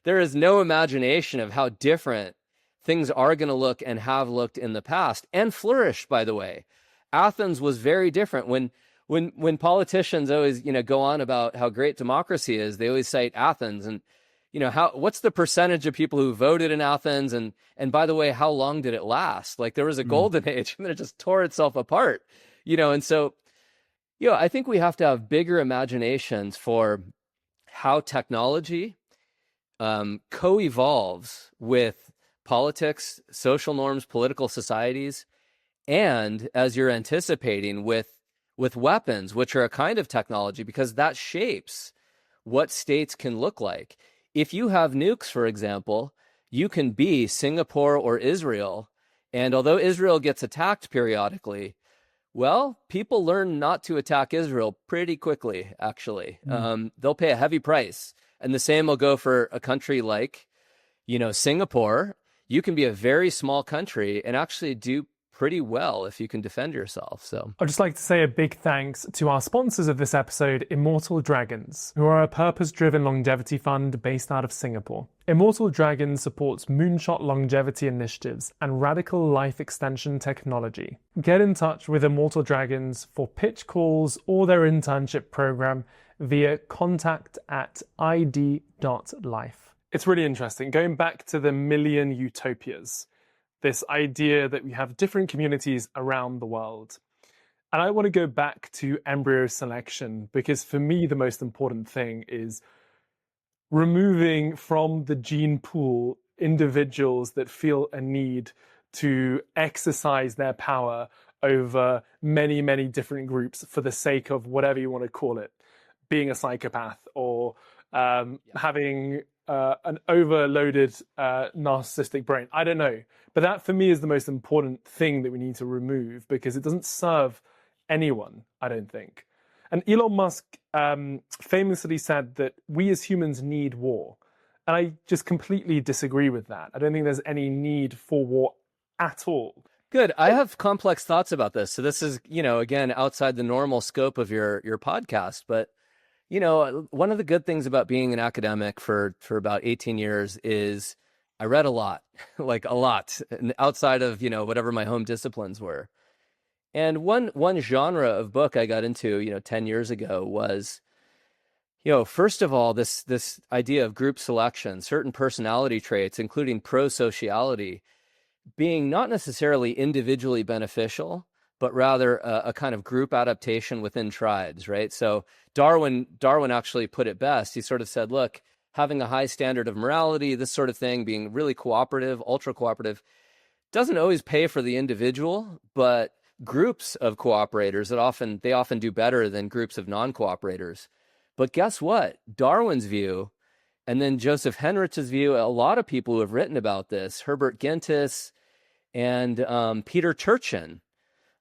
there is no imagination of how different things are going to look and have looked in the past and flourished, by the way. Athens was very different. When politicians always, go on about how great democracy is, they always cite Athens and, what's the percentage of people who voted in Athens? And by the way, how long did it last? Like there was a golden age and then it just tore itself apart, and so, I think we have to have bigger imaginations for how technology co-evolves with politics, social norms, political societies, and as you're anticipating with weapons, which are a kind of technology, because that shapes what states can look like. If you have nukes, for example, you can be Singapore or Israel, and although Israel gets attacked periodically, well, people learn not to attack Israel pretty quickly, actually. They'll pay a heavy price. And the same will go for a country like, Singapore. You can be a very small country and actually do pretty well if you can defend yourself. So I'd just like to say a big thanks to our sponsors of this episode, Immortal Dragons, who are a purpose-driven longevity fund based out of Singapore. Immortal Dragons supports moonshot longevity initiatives and radical life extension technology. Get in touch with Immortal Dragons for pitch calls or their internship program via contact@id.life. It's really interesting. Going back to the million utopias, this idea that we have different communities around the world. And I want to go back to embryo selection because for me, the most important thing is removing from the gene pool individuals that feel a need to exercise their power over many, many different groups for the sake of whatever you want to call it, being a psychopath or having an overloaded narcissistic brain. I don't know. But that for me is the most important thing that we need to remove because it doesn't serve anyone, I don't think. And Elon Musk famously said that we as humans need war. And I just completely disagree with that. I don't think there's any need for war at all. Good. I have complex thoughts about this. So this is, again, outside the normal scope of your podcast. But, one of the good things about being an academic for about 18 years is I read a lot, like a lot, outside of, whatever my home disciplines were. And one genre of book I got into, 10 years ago was, first of all, this idea of group selection, certain personality traits, including pro-sociality, being not necessarily individually beneficial, but rather a kind of group adaptation within tribes, right? So Darwin actually put it best. He sort of said, look, having a high standard of morality, this sort of thing, being really cooperative, ultra cooperative, doesn't always pay for the individual, but groups of cooperators they often do better than groups of non-cooperators. But guess what? Darwin's view, and then Joseph Henrich's view, a lot of people who have written about this, Herbert Gintis and Peter Turchin,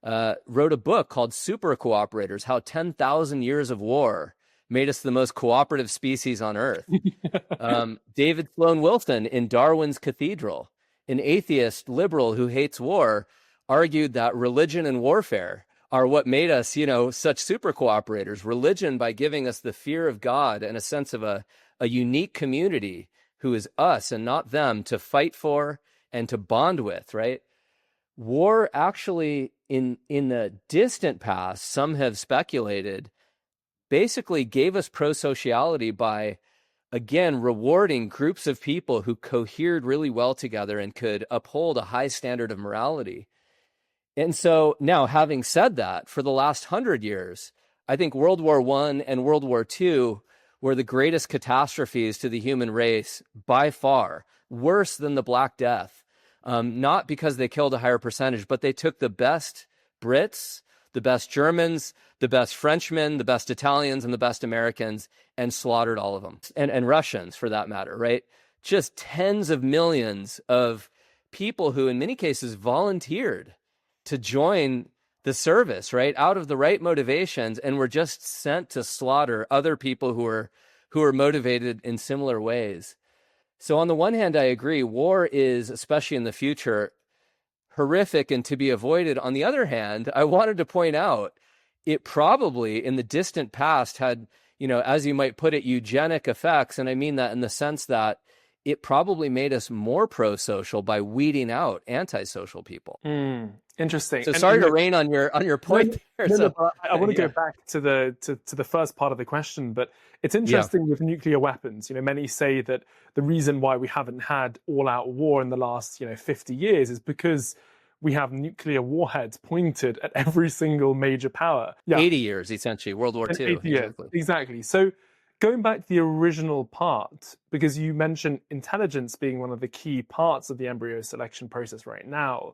wrote a book called Super Cooperators, How 10,000 Years of War Made Us the Most Cooperative Species on Earth. David Sloan Wilson in Darwin's Cathedral, an atheist liberal who hates war, argued that religion and warfare are what made us, such super cooperators. Religion, by giving us the fear of God and a sense of a unique community who is us and not them to fight for and to bond with, right? War actually, in the distant past, some have speculated, basically gave us pro-sociality by, again, rewarding groups of people who cohered really well together and could uphold a high standard of morality. And so now, having said that, for the last 100 years, I think World War I and World War II were the greatest catastrophes to the human race by far, worse than the Black Death. Not because they killed a higher percentage, but they took the best Brits, the best Germans, the best Frenchmen, the best Italians, and the best Americans, and slaughtered all of them. And Russians, for that matter, right? Just tens of millions of people who, in many cases, volunteered to join the service, right? Out of the right motivations, and were just sent to slaughter other people who were motivated in similar ways. So on the one hand, I agree, war is, especially in the future, horrific and to be avoided. On the other hand, I wanted to point out, it probably in the distant past had, as you might put it, eugenic effects. And I mean that in the sense that it probably made us more pro-social by weeding out antisocial people. Interesting. So sorry to rain on your point there. I want to go back to the first part of the question, but it's interesting with nuclear weapons. Many say that the reason why we haven't had all-out war in the last 50 years is because we have nuclear warheads pointed at every single major power. 80 years, essentially, World War II. 80 years, exactly. So going back to the original part, because you mentioned intelligence being one of the key parts of the embryo selection process right now,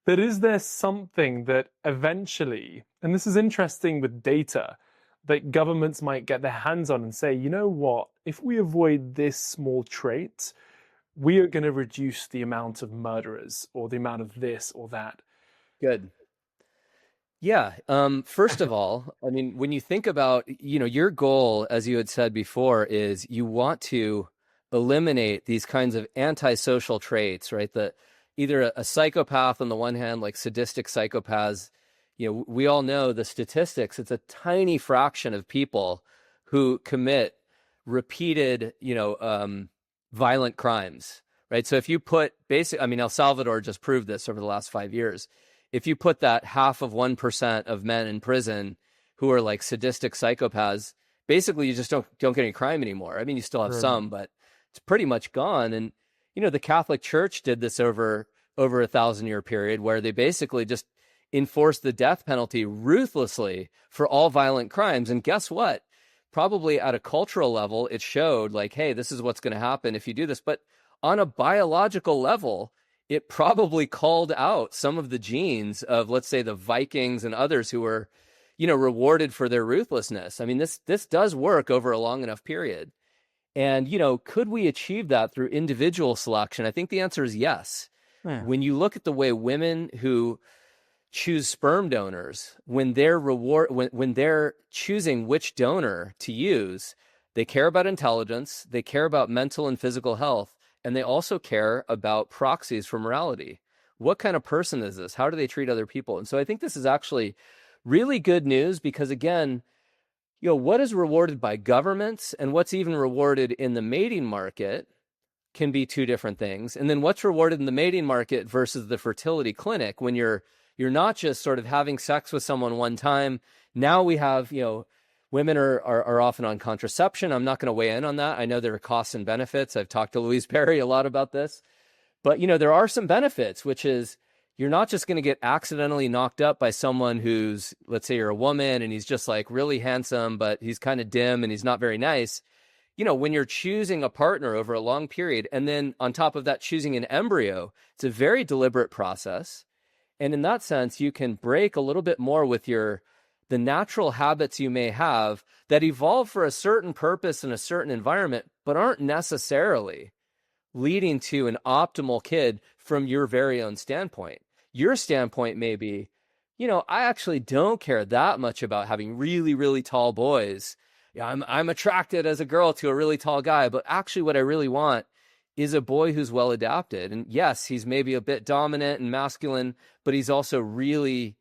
but is there something that eventually, and this is interesting with data, that governments might get their hands on and say, you know what, if we avoid this small trait, we are going to reduce the amount of murderers or the amount of this or that? Good. Yeah. First of all, I mean, when you think about, your goal, as you had said before, is you want to eliminate these kinds of antisocial traits, right? Either a psychopath on the one hand, like sadistic psychopaths, we all know the statistics. It's a tiny fraction of people who commit repeated, violent crimes, right? So if you put El Salvador just proved this over the last 5 years. If you put that 0.5% of men in prison who are like sadistic psychopaths, basically you just don't get any crime anymore. I mean, you still have some, but it's pretty much gone. And, the Catholic Church did this over a 1,000-year period where they basically just enforced the death penalty ruthlessly for all violent crimes. And guess what? Probably at a cultural level, it showed like, hey, this is what's going to happen if you do this. But on a biological level, it probably called out some of the genes of, let's say, the Vikings and others who were, rewarded for their ruthlessness. I mean, this does work over a long enough period. And, could we achieve that through individual selection? I think the answer is yes. Yeah. When you look at the way women who choose sperm donors, when they're choosing which donor to use, they care about intelligence, they care about mental and physical health, and they also care about proxies for morality. What kind of person is this? How do they treat other people? And so I think this is actually really good news because, again, what is rewarded by governments and what's even rewarded in the mating market can be two different things. And then what's rewarded in the mating market versus the fertility clinic, when you're not just sort of having sex with someone one time. Now we have, women are often on contraception. I'm not going to weigh in on that. I know there are costs and benefits. I've talked to Louise Perry a lot about this. But, there are some benefits, which is you're not just going to get accidentally knocked up by someone who's, let's say you're a woman and he's just like really handsome, but he's kind of dim and he's not very nice. when you're choosing a partner over a long period, and then on top of that, choosing an embryo, it's a very deliberate process. And in that sense, you can break a little bit more with the natural habits you may have that evolve for a certain purpose in a certain environment, but aren't necessarily leading to an optimal kid from your very own standpoint. Your standpoint may be, I actually don't care that much about having really, really tall boys. Yeah, I'm attracted as a girl to a really tall guy, but actually what I really want is a boy who's well adapted. And yes, he's maybe a bit dominant and masculine, but he's also really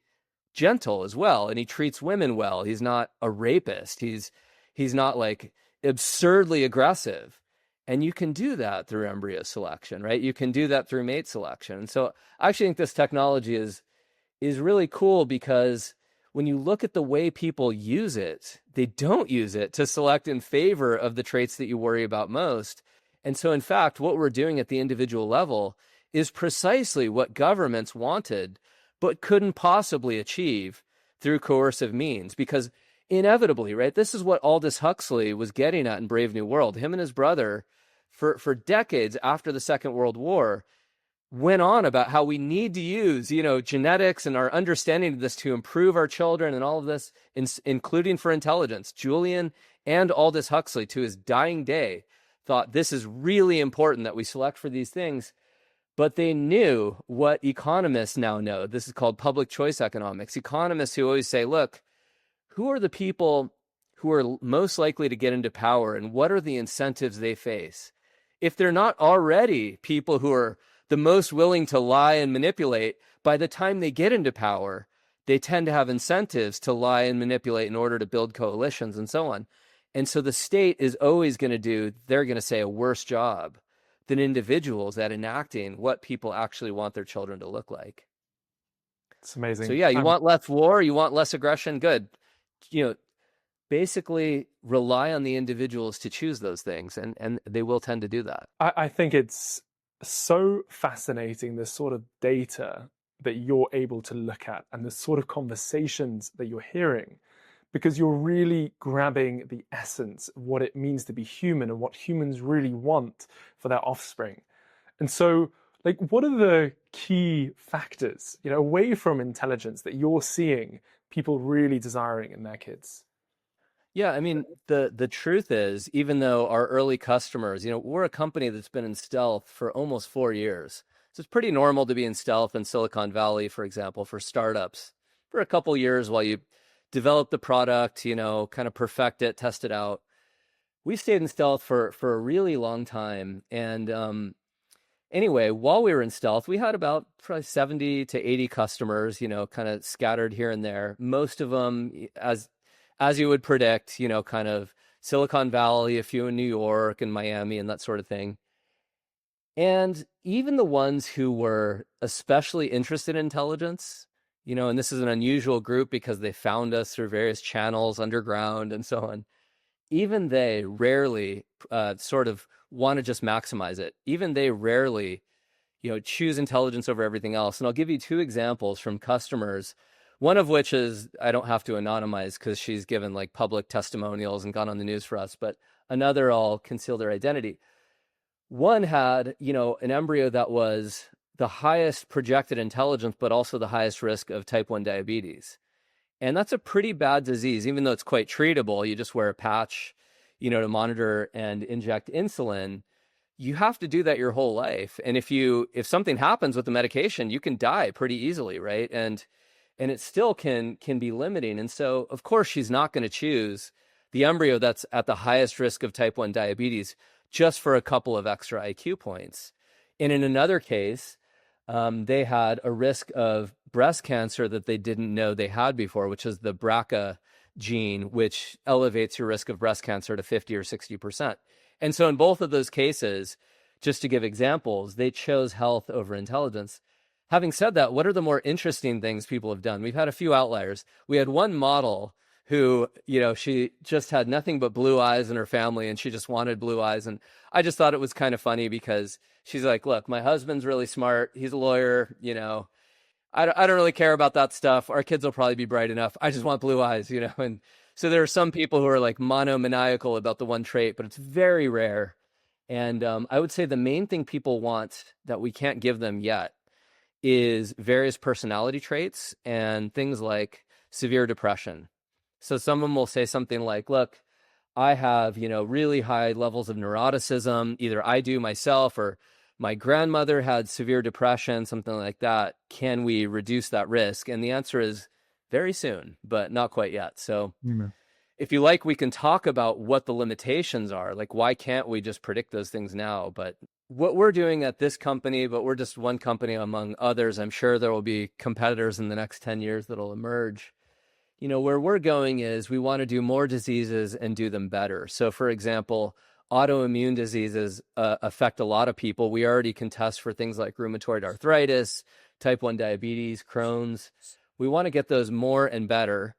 gentle as well, and he treats women well. He's not a rapist. He's not like absurdly aggressive. And you can do that through embryo selection, right? You can do that through mate selection. And so I actually think this technology is really cool, because when you look at the way people use it, they don't use it to select in favor of the traits that you worry about most. And so, in fact, what we're doing at the individual level is precisely what governments wanted, but couldn't possibly achieve through coercive means. Because inevitably, right, this is what Aldous Huxley was getting at in Brave New World. Him and his brother, for decades after the Second World War, went on about how we need to use, genetics and our understanding of this to improve our children and all of this, including for intelligence. Julian and Aldous Huxley, to his dying day, thought this is really important that we select for these things. But they knew what economists now know. This is called public choice economics. Economists who always say, look, who are the people who are most likely to get into power, and what are the incentives they face? If they're not already people who are the most willing to lie and manipulate, by the time they get into power, they tend to have incentives to lie and manipulate in order to build coalitions and so on. And so the state is always going to they're going to say, a worse job than individuals at enacting what people actually want their children to look like. It's amazing. So yeah, you want less war, you want less aggression, good. Basically rely on the individuals to choose those things, and they will tend to do that. I think it's so fascinating, the sort of data that you're able to look at and the sort of conversations that you're hearing, because you're really grabbing the essence of what it means to be human and what humans really want for their offspring. And so, what are the key factors, away from intelligence, that you're seeing people really desiring in their kids? Yeah, I mean, the truth is, even though our early customers, we're a company that's been in stealth for almost 4 years. So it's pretty normal to be in stealth in Silicon Valley, for example, for startups for a couple years while you develop the product, kind of perfect it, test it out. We stayed in stealth for a really long time. And anyway, while we were in stealth, we had about probably 70 to 80 customers, kind of scattered here and there. Most of them, as you would predict, kind of Silicon Valley, a few in New York and Miami and that sort of thing. And even the ones who were especially interested in intelligence, and this is an unusual group because they found us through various channels underground and so on, even they rarely sort of want to just maximize it. Even they rarely, choose intelligence over everything else. And I'll give you 2 examples from customers. One of which is, I don't have to anonymize because she's given public testimonials and gone on the news for us, but another, I'll conceal their identity. One had, an embryo that was the highest projected intelligence, but also the highest risk of type 1 diabetes. And that's a pretty bad disease, even though it's quite treatable. You just wear a patch, to monitor and inject insulin. You have to do that your whole life. And if something happens with the medication, you can die pretty easily, right? And it still can be limiting. And so, of course, she's not going to choose the embryo that's at the highest risk of type 1 diabetes just for a couple of extra IQ points. And in another case, they had a risk of breast cancer that they didn't know they had before, which is the BRCA gene, which elevates your risk of breast cancer to 50 or 60%. And so in both of those cases, just to give examples, they chose health over intelligence. Having said that, what are the more interesting things people have done? We've had a few outliers. We had one model who, she just had nothing but blue eyes in her family, and she just wanted blue eyes. And I just thought it was kind of funny because she's like, look, my husband's really smart. He's a lawyer. I don't really care about that stuff. Our kids will probably be bright enough. I just want blue eyes, And So there are some people who are like monomaniacal about the one trait, but it's very rare. And I would say the main thing people want that we can't give them yet is various personality traits and things like severe depression. So someone will say something like, look, I have, really high levels of neuroticism. Either I do myself or my grandmother had severe depression, something like that. Can we reduce that risk? And the answer is very soon, but not quite yet. So Amen. if you like, we can talk about what the limitations are. Like, why can't we just predict those things now? But what we're doing at this company, but we're just one company among others. I'm sure there will be competitors in the next 10 years that'll emerge. Where we're going is we want to do more diseases and do them better. So, for example, autoimmune diseases affect a lot of people. We already can test for things like rheumatoid arthritis, type 1 diabetes, Crohn's. We want to get those more and better.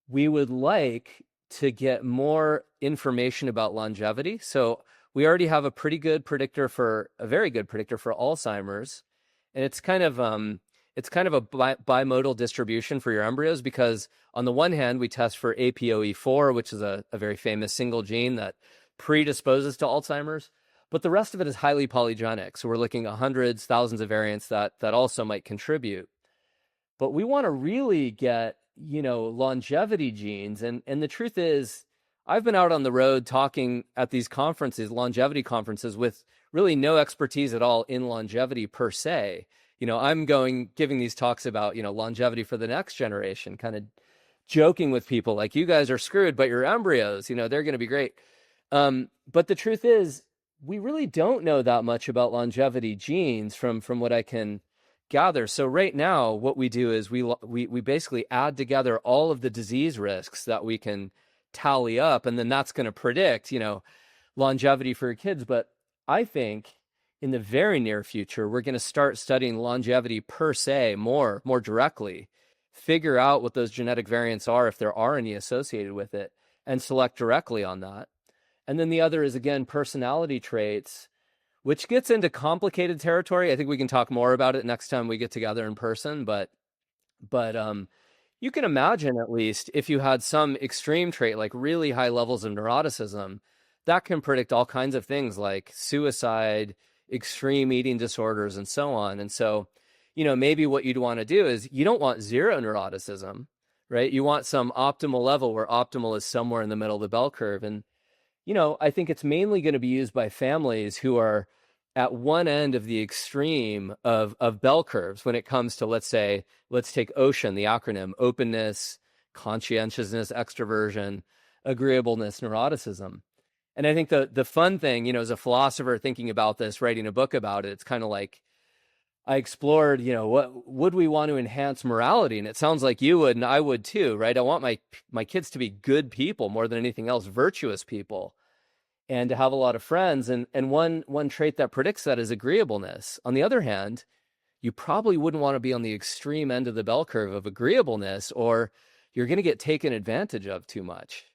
We would like to get more information about longevity. So we already have a very good predictor for Alzheimer's. And it's kind of a bimodal distribution for your embryos, because on the one hand, we test for APOE4, which is a very famous single gene that predisposes to Alzheimer's, but the rest of it is highly polygenic. So we're looking at hundreds, thousands of variants that also might contribute. But we want to really get, longevity genes. And the truth is, I've been out on the road talking at these conferences, longevity conferences, with really no expertise at all in longevity per se. I'm giving these talks about, longevity for the next generation, kind of joking with people like, you guys are screwed, but your embryos, they're going to be great. But the truth is, we really don't know that much about longevity genes from what I can gather. So right now, what we do is we basically add together all of the disease risks that we can tally up, and then that's going to predict, longevity for your kids. But I think in the very near future, we're going to start studying longevity per se more directly, figure out what those genetic variants are, if there are any associated with it, and select directly on that. And then the other is, again, personality traits, which gets into complicated territory. I think we can talk more about it next time we get together in person. But you can imagine, at least, if you had some extreme trait, like really high levels of neuroticism, that can predict all kinds of things like suicide, extreme eating disorders, and so on. And so, maybe what you'd want to do is, you don't want zero neuroticism, right? You want some optimal level where optimal is somewhere in the middle of the bell curve. And, I think it's mainly going to be used by families who are at one end of the extreme of bell curves when it comes to, let's take OCEAN, the acronym: openness, conscientiousness, extroversion, agreeableness, neuroticism. And I think the fun thing, as a philosopher thinking about this, writing a book about it, it's kind of like I explored, what would we want to enhance morality? And it sounds like you would, and I would too, right? I want my kids to be good people more than anything else, virtuous people, and to have a lot of friends. And one trait that predicts that is agreeableness. On the other hand, you probably wouldn't want to be on the extreme end of the bell curve of agreeableness, or you're going to get taken advantage of too much.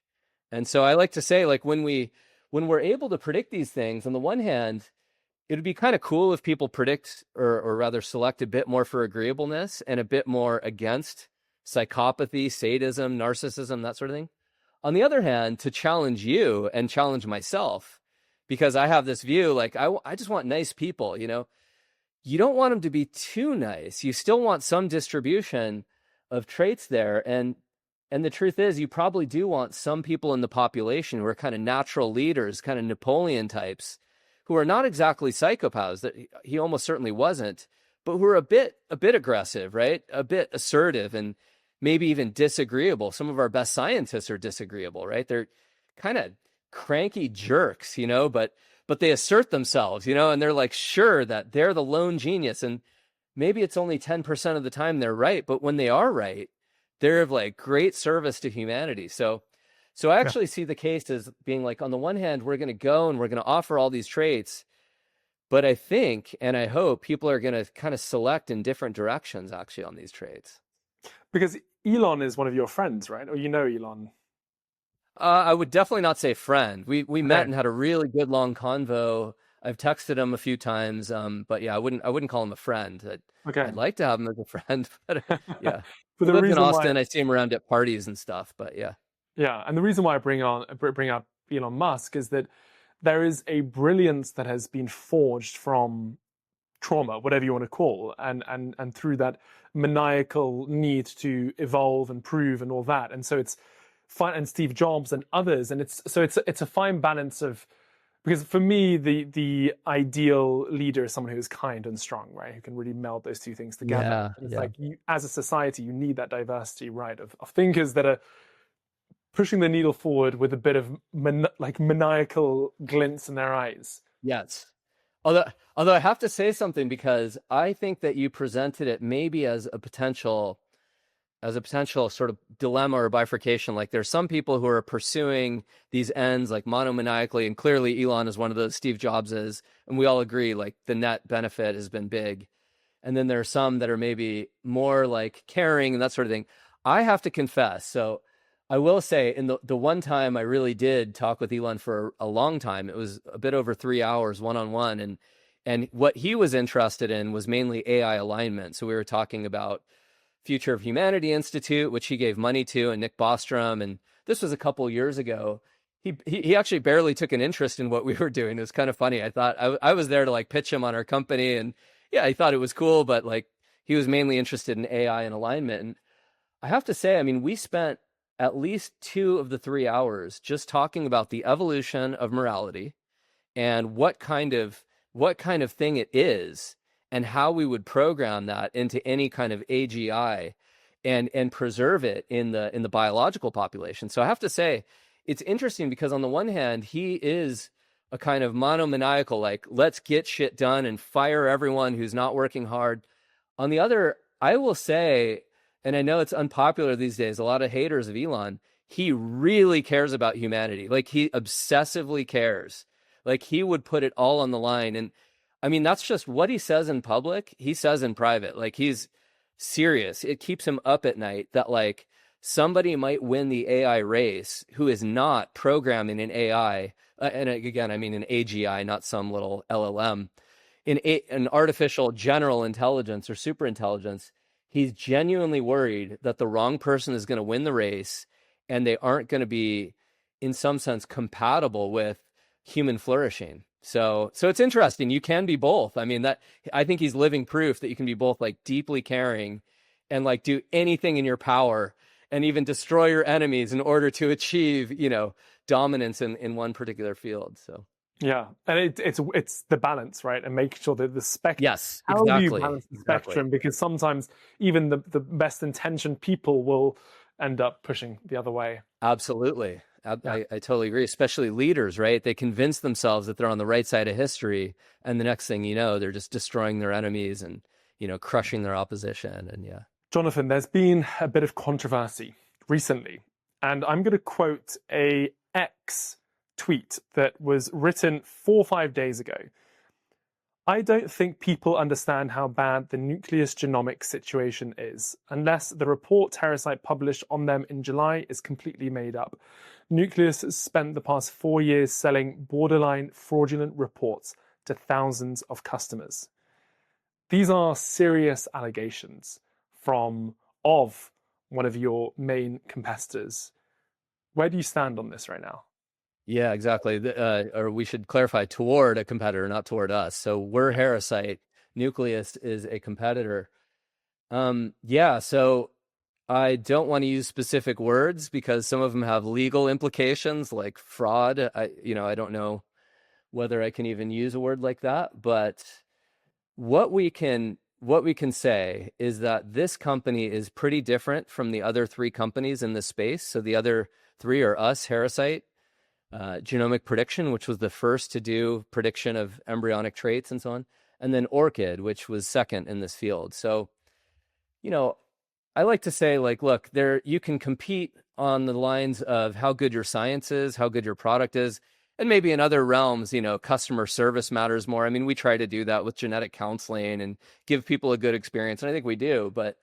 And so I like to say, like, when we're able to predict these things, on the one hand, it would be kind of cool if people predict, or rather select, a bit more for agreeableness and a bit more against psychopathy, sadism, narcissism, that sort of thing. On the other hand, to challenge you and challenge myself, because I have this view, like, I just want nice people, you don't want them to be too nice. You still want some distribution of traits there. And the truth is, you probably do want some people in the population who are kind of natural leaders, kind of Napoleon types, who are not exactly psychopaths, that he almost certainly wasn't, but who are a bit aggressive, right? A bit assertive, and maybe even disagreeable. Some of our best scientists are disagreeable, right? They're kind of cranky jerks, but they assert themselves, and they're like sure that they're the lone genius. And maybe it's only 10% of the time they're right, but when they are right, they're of like great service to humanity. So I actually see the case as being like, on the one hand, we're going to go and we're going to offer all these traits, but I think, and I hope, people are going to kind of select in different directions actually on these traits. Because Elon is one of your friends, right? Or Elon? I would definitely not say friend. We met and had a really good long convo. I've texted him a few times, but yeah, I wouldn't call him a friend. I'd like to have him as a friend, but yeah. But He lives in Austin. I see him around at parties and stuff, but yeah. Yeah, and the reason why I bring up Elon Musk is that there is a brilliance that has been forged from trauma, whatever you want to call, and through that maniacal need to evolve and prove and all that. And so it's fine, and Steve Jobs and others, and it's a fine balance of, because for me the ideal leader is someone who is kind and strong, right? Who can really meld those two things together. Yeah, And it's yeah. like as a society, you need that diversity, right? Of thinkers that are pushing the needle forward with a bit of maniacal glints in their eyes. Yes. Although I have to say something, because I think that you presented it maybe as a potential sort of dilemma or bifurcation. Like there's some people who are pursuing these ends like monomaniacally, and clearly Elon is one of those, Steve Jobs is, and we all agree like the net benefit has been big. And then there are some that are maybe more like caring and that sort of thing. I have to confess, so I will say, in the one time I really did talk with Elon for a long time, it was a bit over 3 hours one-on-one, and what he was interested in was mainly AI alignment. So we were talking about Future of Humanity Institute, which he gave money to, and Nick Bostrom. And this was a couple years ago. He actually barely took an interest in what we were doing. It was kind of funny. I thought I was there to like pitch him on our company, and yeah, he thought it was cool, but like he was mainly interested in AI and alignment. And I have to say, I mean, we spent at least 2 of the 3 hours just talking about the evolution of morality and what kind of thing it is, and how we would program that into any kind of AGI and preserve it in the biological population. So I have to say, it's interesting because on the one hand, he is a kind of monomaniacal, like, let's get shit done and fire everyone who's not working hard. On the other, I will say, and I know it's unpopular these days, a lot of haters of Elon, he really cares about humanity. Like he obsessively cares. Like he would put it all on the line. And I mean, that's just what he says in public, he says in private. Like he's serious. It keeps him up at night that like somebody might win the AI race who is not programming an AI. And again, I mean an AGI, not some little LLM, in an artificial general intelligence or super intelligence. He's genuinely worried that the wrong person is going to win the race, and they aren't going to be, in some sense, compatible with human flourishing. So it's interesting. You can be both. I mean, I think he's living proof that you can be both like deeply caring and like do anything in your power and even destroy your enemies in order to achieve, dominance in one particular field. So Yeah, and it's the balance, right? And making sure that the spectrum. yes, How do you exactly. balance the spectrum? Because sometimes even the best intentioned people will end up pushing the other way. Absolutely. I totally agree, especially leaders, right? They convince themselves that they're on the right side of history, and the next thing you know, they're just destroying their enemies and, crushing their opposition. And yeah. Jonathan, there's been a bit of controversy recently, and I'm going to quote a X tweet that was written 4 or 5 days ago. I don't think people understand how bad the nucleus genomic situation is, unless the report Heresite published on them in July is completely made up. Nucleus has spent the past 4 years selling borderline fraudulent reports to thousands of customers. These are serious allegations of one of your main competitors. Where do you stand on this right now? Yeah, exactly. Or we should clarify, toward a competitor, not toward us. So we're Heresite. Nucleus is a competitor. Yeah, so I don't want to use specific words because some of them have legal implications like fraud. I don't know whether I can even use a word like that, but what we can say is that this company is pretty different from the other 3 companies in this space. So the other 3 are us, Heresite, Genomic Prediction, which was the first to do prediction of embryonic traits and so on, and then Orchid, which was second in this field. So, I like to say, like, look, you can compete on the lines of how good your science is, how good your product is, and maybe in other realms, customer service matters more. I mean, we try to do that with genetic counseling and give people a good experience, and I think we do. But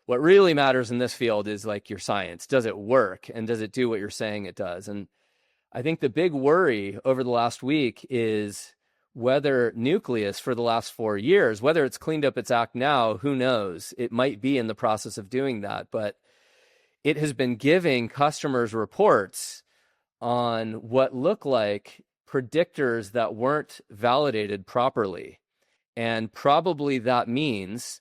what really matters in this field is like your science. Does it work, and does it do what you're saying it does? And I think the big worry over the last week is whether Nucleus for the last 4 years, whether it's cleaned up its act now, who knows? It might be in the process of doing that. But it has been giving customers reports on what look like predictors that weren't validated properly. And probably that means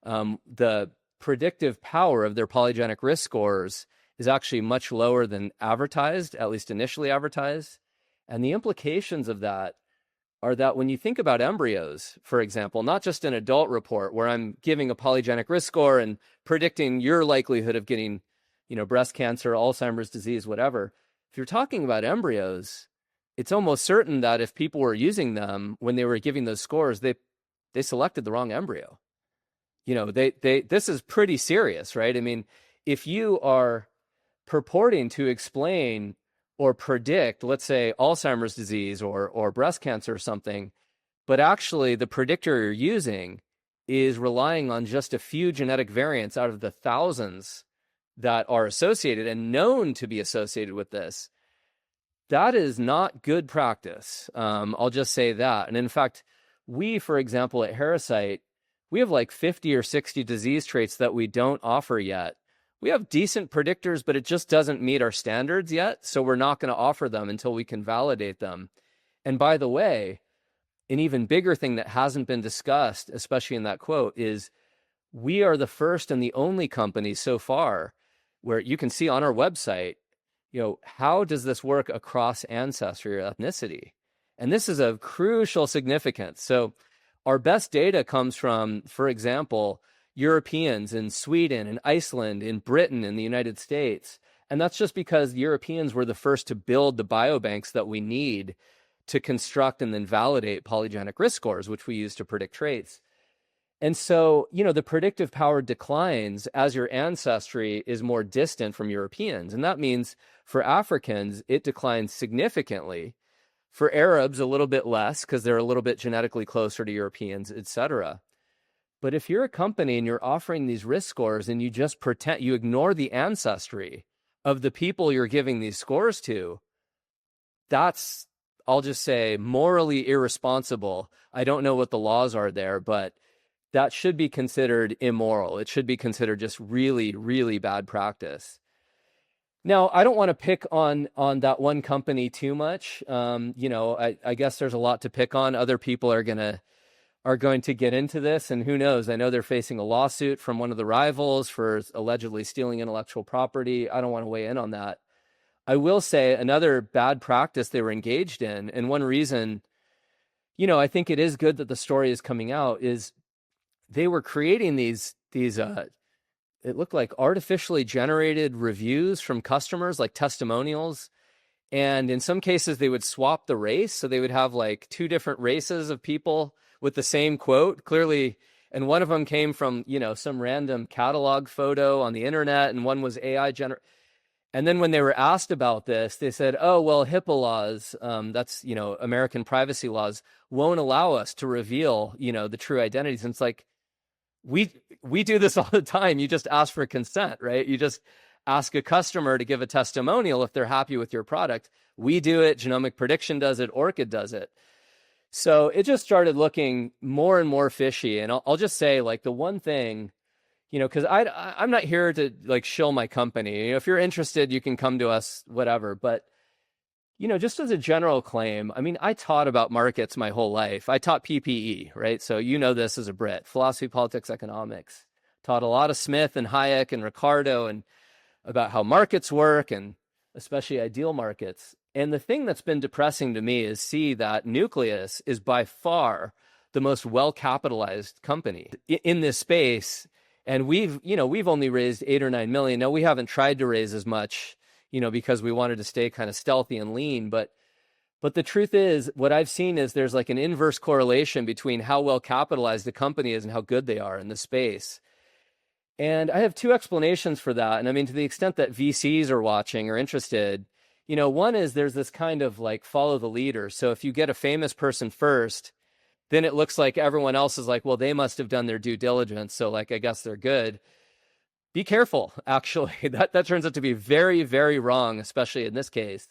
the predictive power of their polygenic risk scores is actually much lower than advertised, at least initially advertised. And the implications of that are that when you think about embryos, for example, not just an adult report where I'm giving a polygenic risk score and predicting your likelihood of getting, breast cancer, Alzheimer's disease, whatever. If you're talking about embryos, it's almost certain that if people were using them when they were giving those scores, they selected the wrong embryo. This is pretty serious, right? I mean, if you are purporting to explain or predict, let's say, Alzheimer's disease or breast cancer or something, but actually the predictor you're using is relying on just a few genetic variants out of the thousands that are associated and known to be associated with this, that is not good practice. I'll just say that. And in fact, we, for example, at Heresite, we have like 50 or 60 disease traits that we don't offer yet. We have decent predictors, but it just doesn't meet our standards yet. So we're not going to offer them until we can validate them. And by the way, an even bigger thing that hasn't been discussed, especially in that quote, is we are the first and the only company so far where you can see on our website, how does this work across ancestry or ethnicity? And this is of crucial significance. So our best data comes from, for example, Europeans in Sweden, in Iceland, in Britain, in the United States. And that's just because Europeans were the first to build the biobanks that we need to construct and then validate polygenic risk scores, which we use to predict traits. And so, the predictive power declines as your ancestry is more distant from Europeans. And that means for Africans, it declines significantly. For Arabs, a little bit less because they're a little bit genetically closer to Europeans, etc. But if you're a company and you're offering these risk scores and you just pretend, you ignore the ancestry of the people you're giving these scores to, that's, I'll just say, morally irresponsible. I don't know what the laws are there, but that should be considered immoral. It should be considered just really, really bad practice. Now, I don't want to pick on that one company too much. I guess there's a lot to pick on. Other people are going to get into this, and who knows? I know they're facing a lawsuit from one of the rivals for allegedly stealing intellectual property. I don't want to weigh in on that. I will say another bad practice they were engaged in, and one reason, I think it is good that the story is coming out, is they were creating these it looked like artificially generated reviews from customers, like testimonials. And in some cases, they would swap the race. So they would have like two different races of people with the same quote, clearly. And one of them came from, some random catalog photo on the internet, and one was AI generated. And then when they were asked about this, they said, oh, well, HIPAA laws, that's, American privacy laws, won't allow us to reveal, the true identities. And it's like, we do this all the time. You just ask for consent, right? You just ask a customer to give a testimonial if they're happy with your product. We do it. Genomic Prediction does it. Orchid does it. So it just started looking more and more fishy. And I'll just say, like, the one thing, because I'm not here to like shill my company. If you're interested, you can come to us, whatever. But just as a general claim, I mean, I taught about markets my whole life. I taught PPE, right? So this as a Brit, philosophy, politics, economics. Taught a lot of Smith and Hayek and Ricardo and about how markets work, and especially ideal markets. And the thing that's been depressing to me is see that Nucleus is by far the most well-capitalized company in this space. And we've only raised 8 or 9 million. Now, we haven't tried to raise as much, because we wanted to stay kind of stealthy and lean. But the truth is, what I've seen is there's like an inverse correlation between how well capitalized the company is and how good they are in the space. And I have two explanations for that. And I mean, to the extent that VCs are watching or interested, one is there's this kind of like follow the leader. So if you get a famous person first, then it looks like everyone else is like, well, they must have done their due diligence. So like, I guess they're good. Be careful, actually. That turns out to be very, very wrong, especially in this case.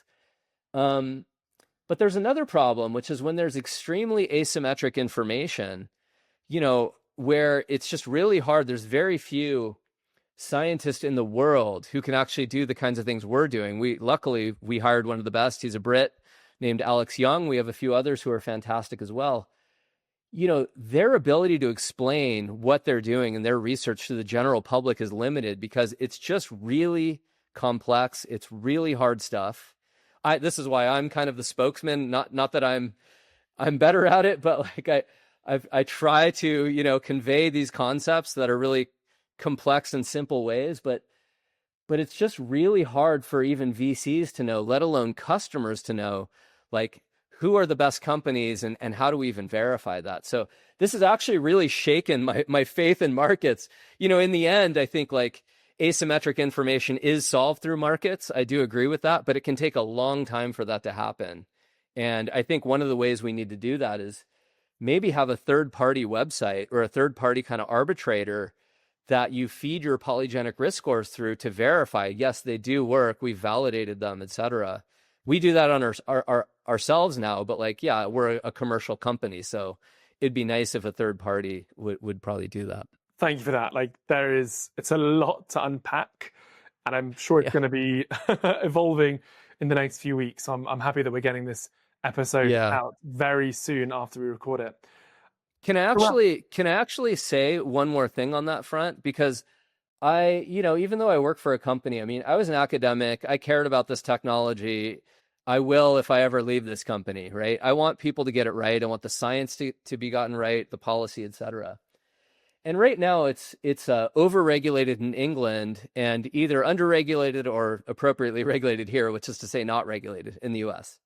But there's another problem, which is when there's extremely asymmetric information, where it's just really hard. There's very few scientist in the world who can actually do the kinds of things we're doing. Luckily we hired one of the best. He's a Brit named Alex Young. We have a few others who are fantastic as well. Their ability to explain what they're doing and their research to the general public is limited because it's just really complex. It's really hard stuff. This is why I'm kind of the spokesman. Not that I'm better at it, but like I try to convey these concepts that are really complex and simple ways, but it's just really hard for even VCs to know, let alone customers to know, like, who are the best companies and how do we even verify that? So this has actually really shaken my faith in markets. In the end, I think like asymmetric information is solved through markets. I do agree with that, but it can take a long time for that to happen. And I think one of the ways we need to do that is maybe have a third-party website or a third-party kind of arbitrator that you feed your polygenic risk scores through to verify, yes, they do work, we've validated them, et cetera. We do that on ourselves now, but we're a commercial company, so it'd be nice if a third party would probably do that. Thank you for that. It's a lot to unpack, and I'm sure it's going to be evolving in the next few weeks. So I'm happy that we're getting this episode out very soon after we record it. Can I actually say one more thing on that front? Because even though I work for a company, I mean, I was an academic, I cared about this technology. I will if I ever leave this company, right? I want people to get it right. I want the science to be gotten right, the policy, et cetera. And right now it's overregulated in England and either underregulated or appropriately regulated here, which is to say not regulated in the US.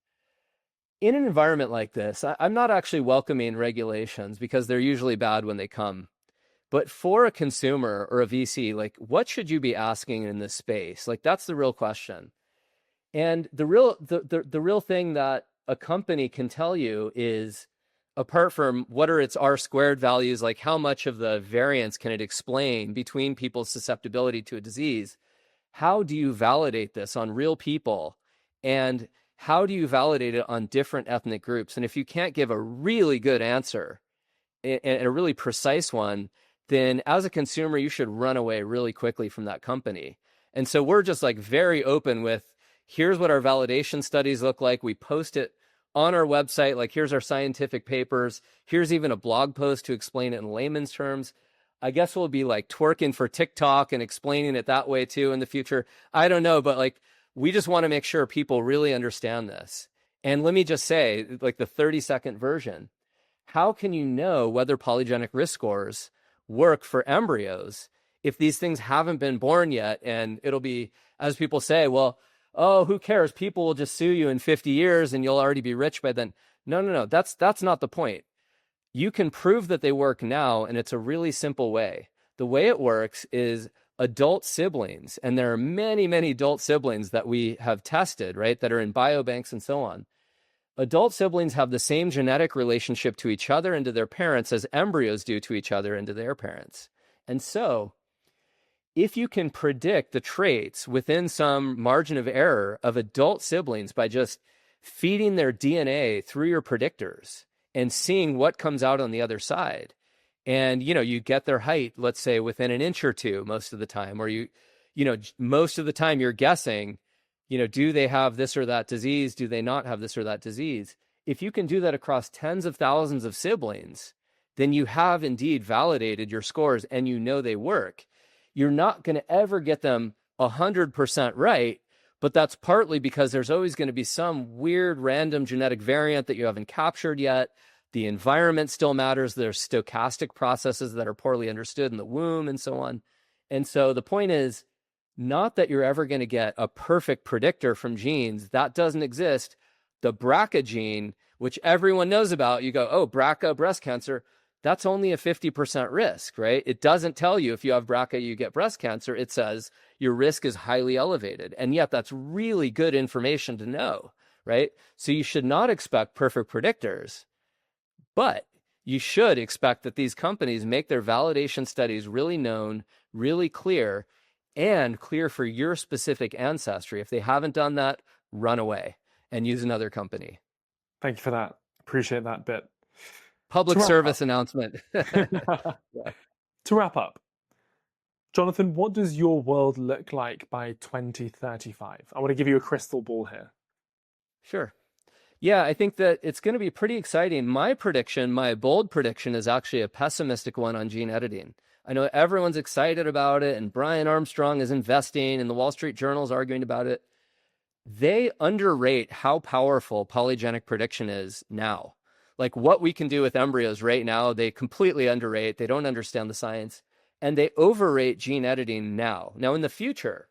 In an environment like this, I'm not actually welcoming regulations because they're usually bad when they come. But for a consumer or a VC, like, what should you be asking in this space? Like, that's the real question. And the real thing that a company can tell you is, apart from what are its R squared values, like how much of the variance can it explain between people's susceptibility to a disease, how do you validate this on real people? And how do you validate it on different ethnic groups? And if you can't give a really good answer and a really precise one, then as a consumer, you should run away really quickly from that company. And so we're just like very open with, here's what our validation studies look like. We post it on our website. Like, here's our scientific papers. Here's even a blog post to explain it in layman's terms. I guess we'll be like twerking for TikTok and explaining it that way too in the future. I don't know, but like, we just want to make sure people really understand this. And let me just say, like, the 30-second version, how can you know whether polygenic risk scores work for embryos if these things haven't been born yet? And it'll be, as people say, well, oh, who cares? People will just sue you in 50 years and you'll already be rich by then. No. That's not the point. You can prove that they work now, and it's a really simple way. The way it works is adult siblings, and there are many, many adult siblings that we have tested, right, that are in biobanks and so on. Adult siblings have the same genetic relationship to each other and to their parents as embryos do to each other and to their parents. And so if you can predict the traits within some margin of error of adult siblings by just feeding their DNA through your predictors and seeing what comes out on the other side, and you get their height, let's say within an inch or two most of the time, or most of the time you're guessing, do they have this or that disease? Do they not have this or that disease? If you can do that across tens of thousands of siblings, then you have indeed validated your scores and they work. You're not going to ever get them 100% right, but that's partly because there's always going to be some weird random genetic variant that you haven't captured yet. The environment still matters. There's stochastic processes that are poorly understood in the womb and so on. And so the point is not that you're ever going to get a perfect predictor from genes. That doesn't exist. The BRCA gene, which everyone knows about, you go, oh, BRCA, breast cancer, that's only a 50% risk, right? It doesn't tell you if you have BRCA, you get breast cancer. It says your risk is highly elevated. And yet that's really good information to know, right? So you should not expect perfect predictors, but you should expect that these companies make their validation studies really known, really clear, and clear for your specific ancestry. If they haven't done that, run away and use another company. Thank you for that. Appreciate that bit. Public service announcement. To wrap up, Jonathan, what does your world look like by 2035? I want to give you a crystal ball here. Sure. Yeah, I think that it's going to be pretty exciting. My prediction, my bold prediction, is actually a pessimistic one on gene editing. I know everyone's excited about it, and Brian Armstrong is investing, and the Wall Street Journal is arguing about it. They underrate how powerful polygenic prediction is now. Like what we can do with embryos right now, they completely underrate. They don't understand the science, and they overrate gene editing now. Now, in the future,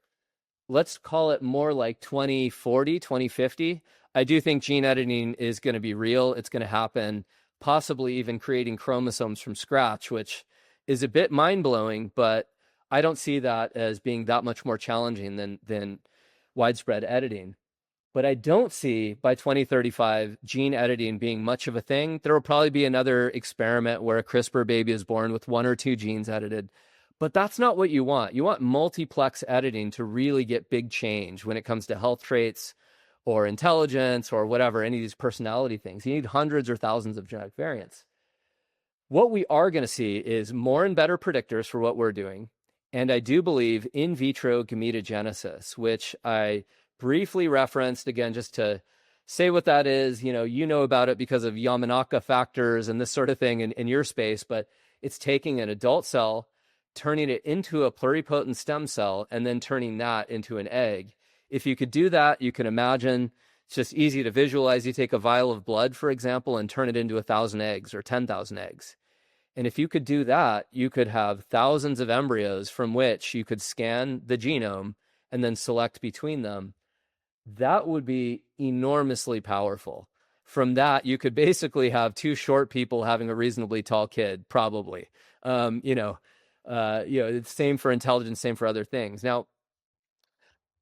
let's call it more like 2040, 2050. I do think gene editing is going to be real. It's going to happen, possibly even creating chromosomes from scratch, which is a bit mind-blowing, but I don't see that as being that much more challenging than widespread editing. But I don't see by 2035 gene editing being much of a thing. There will probably be another experiment where a CRISPR baby is born with 1 or 2 genes edited. But that's not what you want. You want multiplex editing to really get big change when it comes to health traits or intelligence or whatever, any of these personality things. You need hundreds or thousands of genetic variants. What we are going to see is more and better predictors for what we're doing. And I do believe in vitro gametogenesis, which I briefly referenced, again, just to say what that is. You know about it because of Yamanaka factors and this sort of thing in your space, but it's taking an adult cell, turning it into a pluripotent stem cell, and then turning that into an egg. If you could do that, you can imagine, it's just easy to visualize. You take a vial of blood, for example, and turn it into 1,000 eggs or 10,000 eggs. And if you could do that, you could have thousands of embryos from which you could scan the genome and then select between them. That would be enormously powerful. From that, you could basically have 2 short people having a reasonably tall kid, probably. It's same for intelligence, same for other things. Now,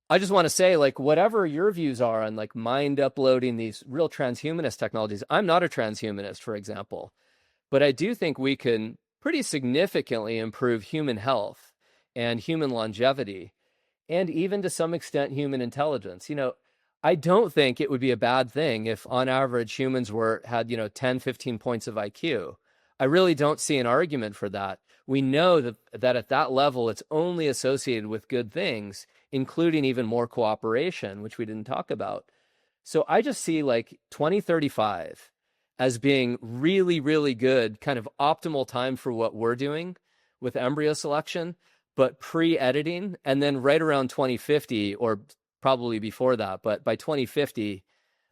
I just want to say, like, whatever your views are on like mind uploading these real transhumanist technologies, I'm not a transhumanist, for example, but I do think we can pretty significantly improve human health and human longevity, and even to some extent human intelligence. I don't think it would be a bad thing if on average humans had 10, 15 points of IQ. I really don't see an argument for that. We know that at that level, it's only associated with good things, including even more cooperation, which we didn't talk about. So I just see like 2035 as being really, really good, kind of optimal time for what we're doing with embryo selection, but pre-editing, and then right around 2050, or probably before that, but by 2050,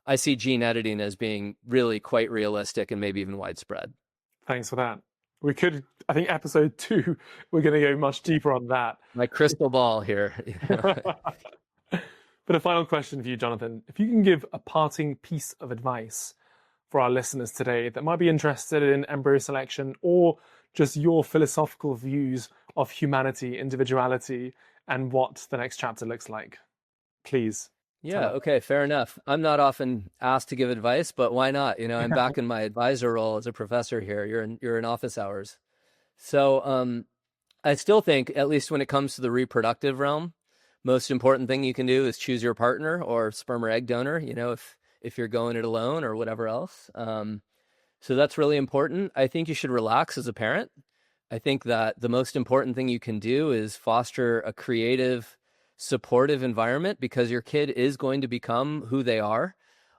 I see gene editing as being really quite realistic and maybe even widespread. Thanks for that. We could, I think episode 2, we're going to go much deeper on that. My crystal ball here. But a final question for you, Jonathan. If you can give a parting piece of advice for our listeners today that might be interested in embryo selection, or just your philosophical views of humanity, individuality, and what the next chapter looks like, please. Yeah, okay, fair enough. I'm not often asked to give advice, but why not? I'm back in my advisor role as a professor here. You're in office hours. So I still think, at least when it comes to the reproductive realm, most important thing you can do is choose your partner or sperm or egg donor, if you're going it alone or whatever else. So that's really important. I think you should relax as a parent. I think that the most important thing you can do is foster a creative, supportive environment, because your kid is going to become who they are.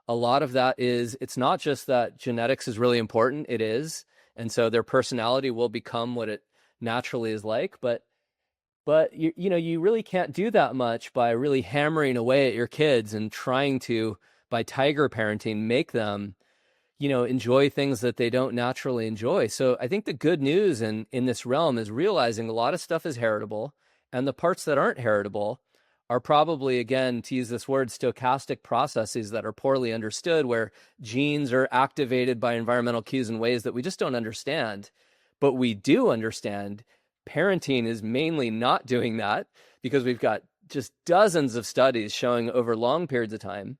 A lot of that is, it's not just that genetics is really important, it is. And so their personality will become what it naturally is like. But you really can't do that much by really hammering away at your kids and trying to, by tiger parenting, make them, enjoy things that they don't naturally enjoy. So I think the good news in this realm is realizing a lot of stuff is heritable, and the parts that aren't heritable are probably, again, to use this word, stochastic processes that are poorly understood, where genes are activated by environmental cues in ways that we just don't understand. But we do understand parenting is mainly not doing that, because we've got just dozens of studies showing over long periods of time,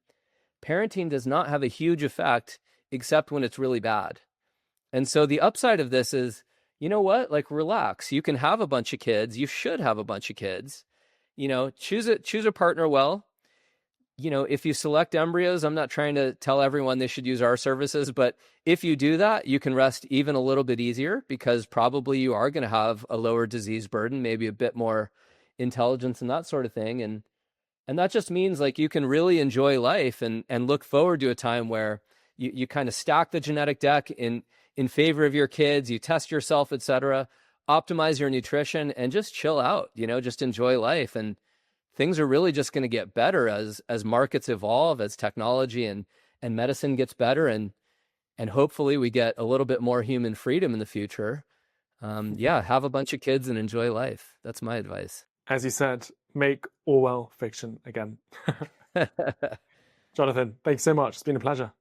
parenting does not have a huge effect except when it's really bad. And so the upside of this is, you know what, like, relax. You can have a bunch of kids. You should have a bunch of kids. Choose a partner well. if you select embryos, I'm not trying to tell everyone they should use our services, but if you do that, you can rest even a little bit easier because probably you are going to have a lower disease burden, maybe a bit more intelligence and that sort of thing. And that just means like you can really enjoy life and look forward to a time where you kind of stack the genetic deck in favor of your kids, you test yourself, etc., optimize your nutrition and just chill out, just enjoy life. And things are really just going to get better as markets evolve, as technology and medicine gets better, and hopefully we get a little bit more human freedom in the future. Yeah, have a bunch of kids and enjoy life. That's my advice. As you said, make Orwell fiction again. Jonathan, thanks so much. It's been a pleasure.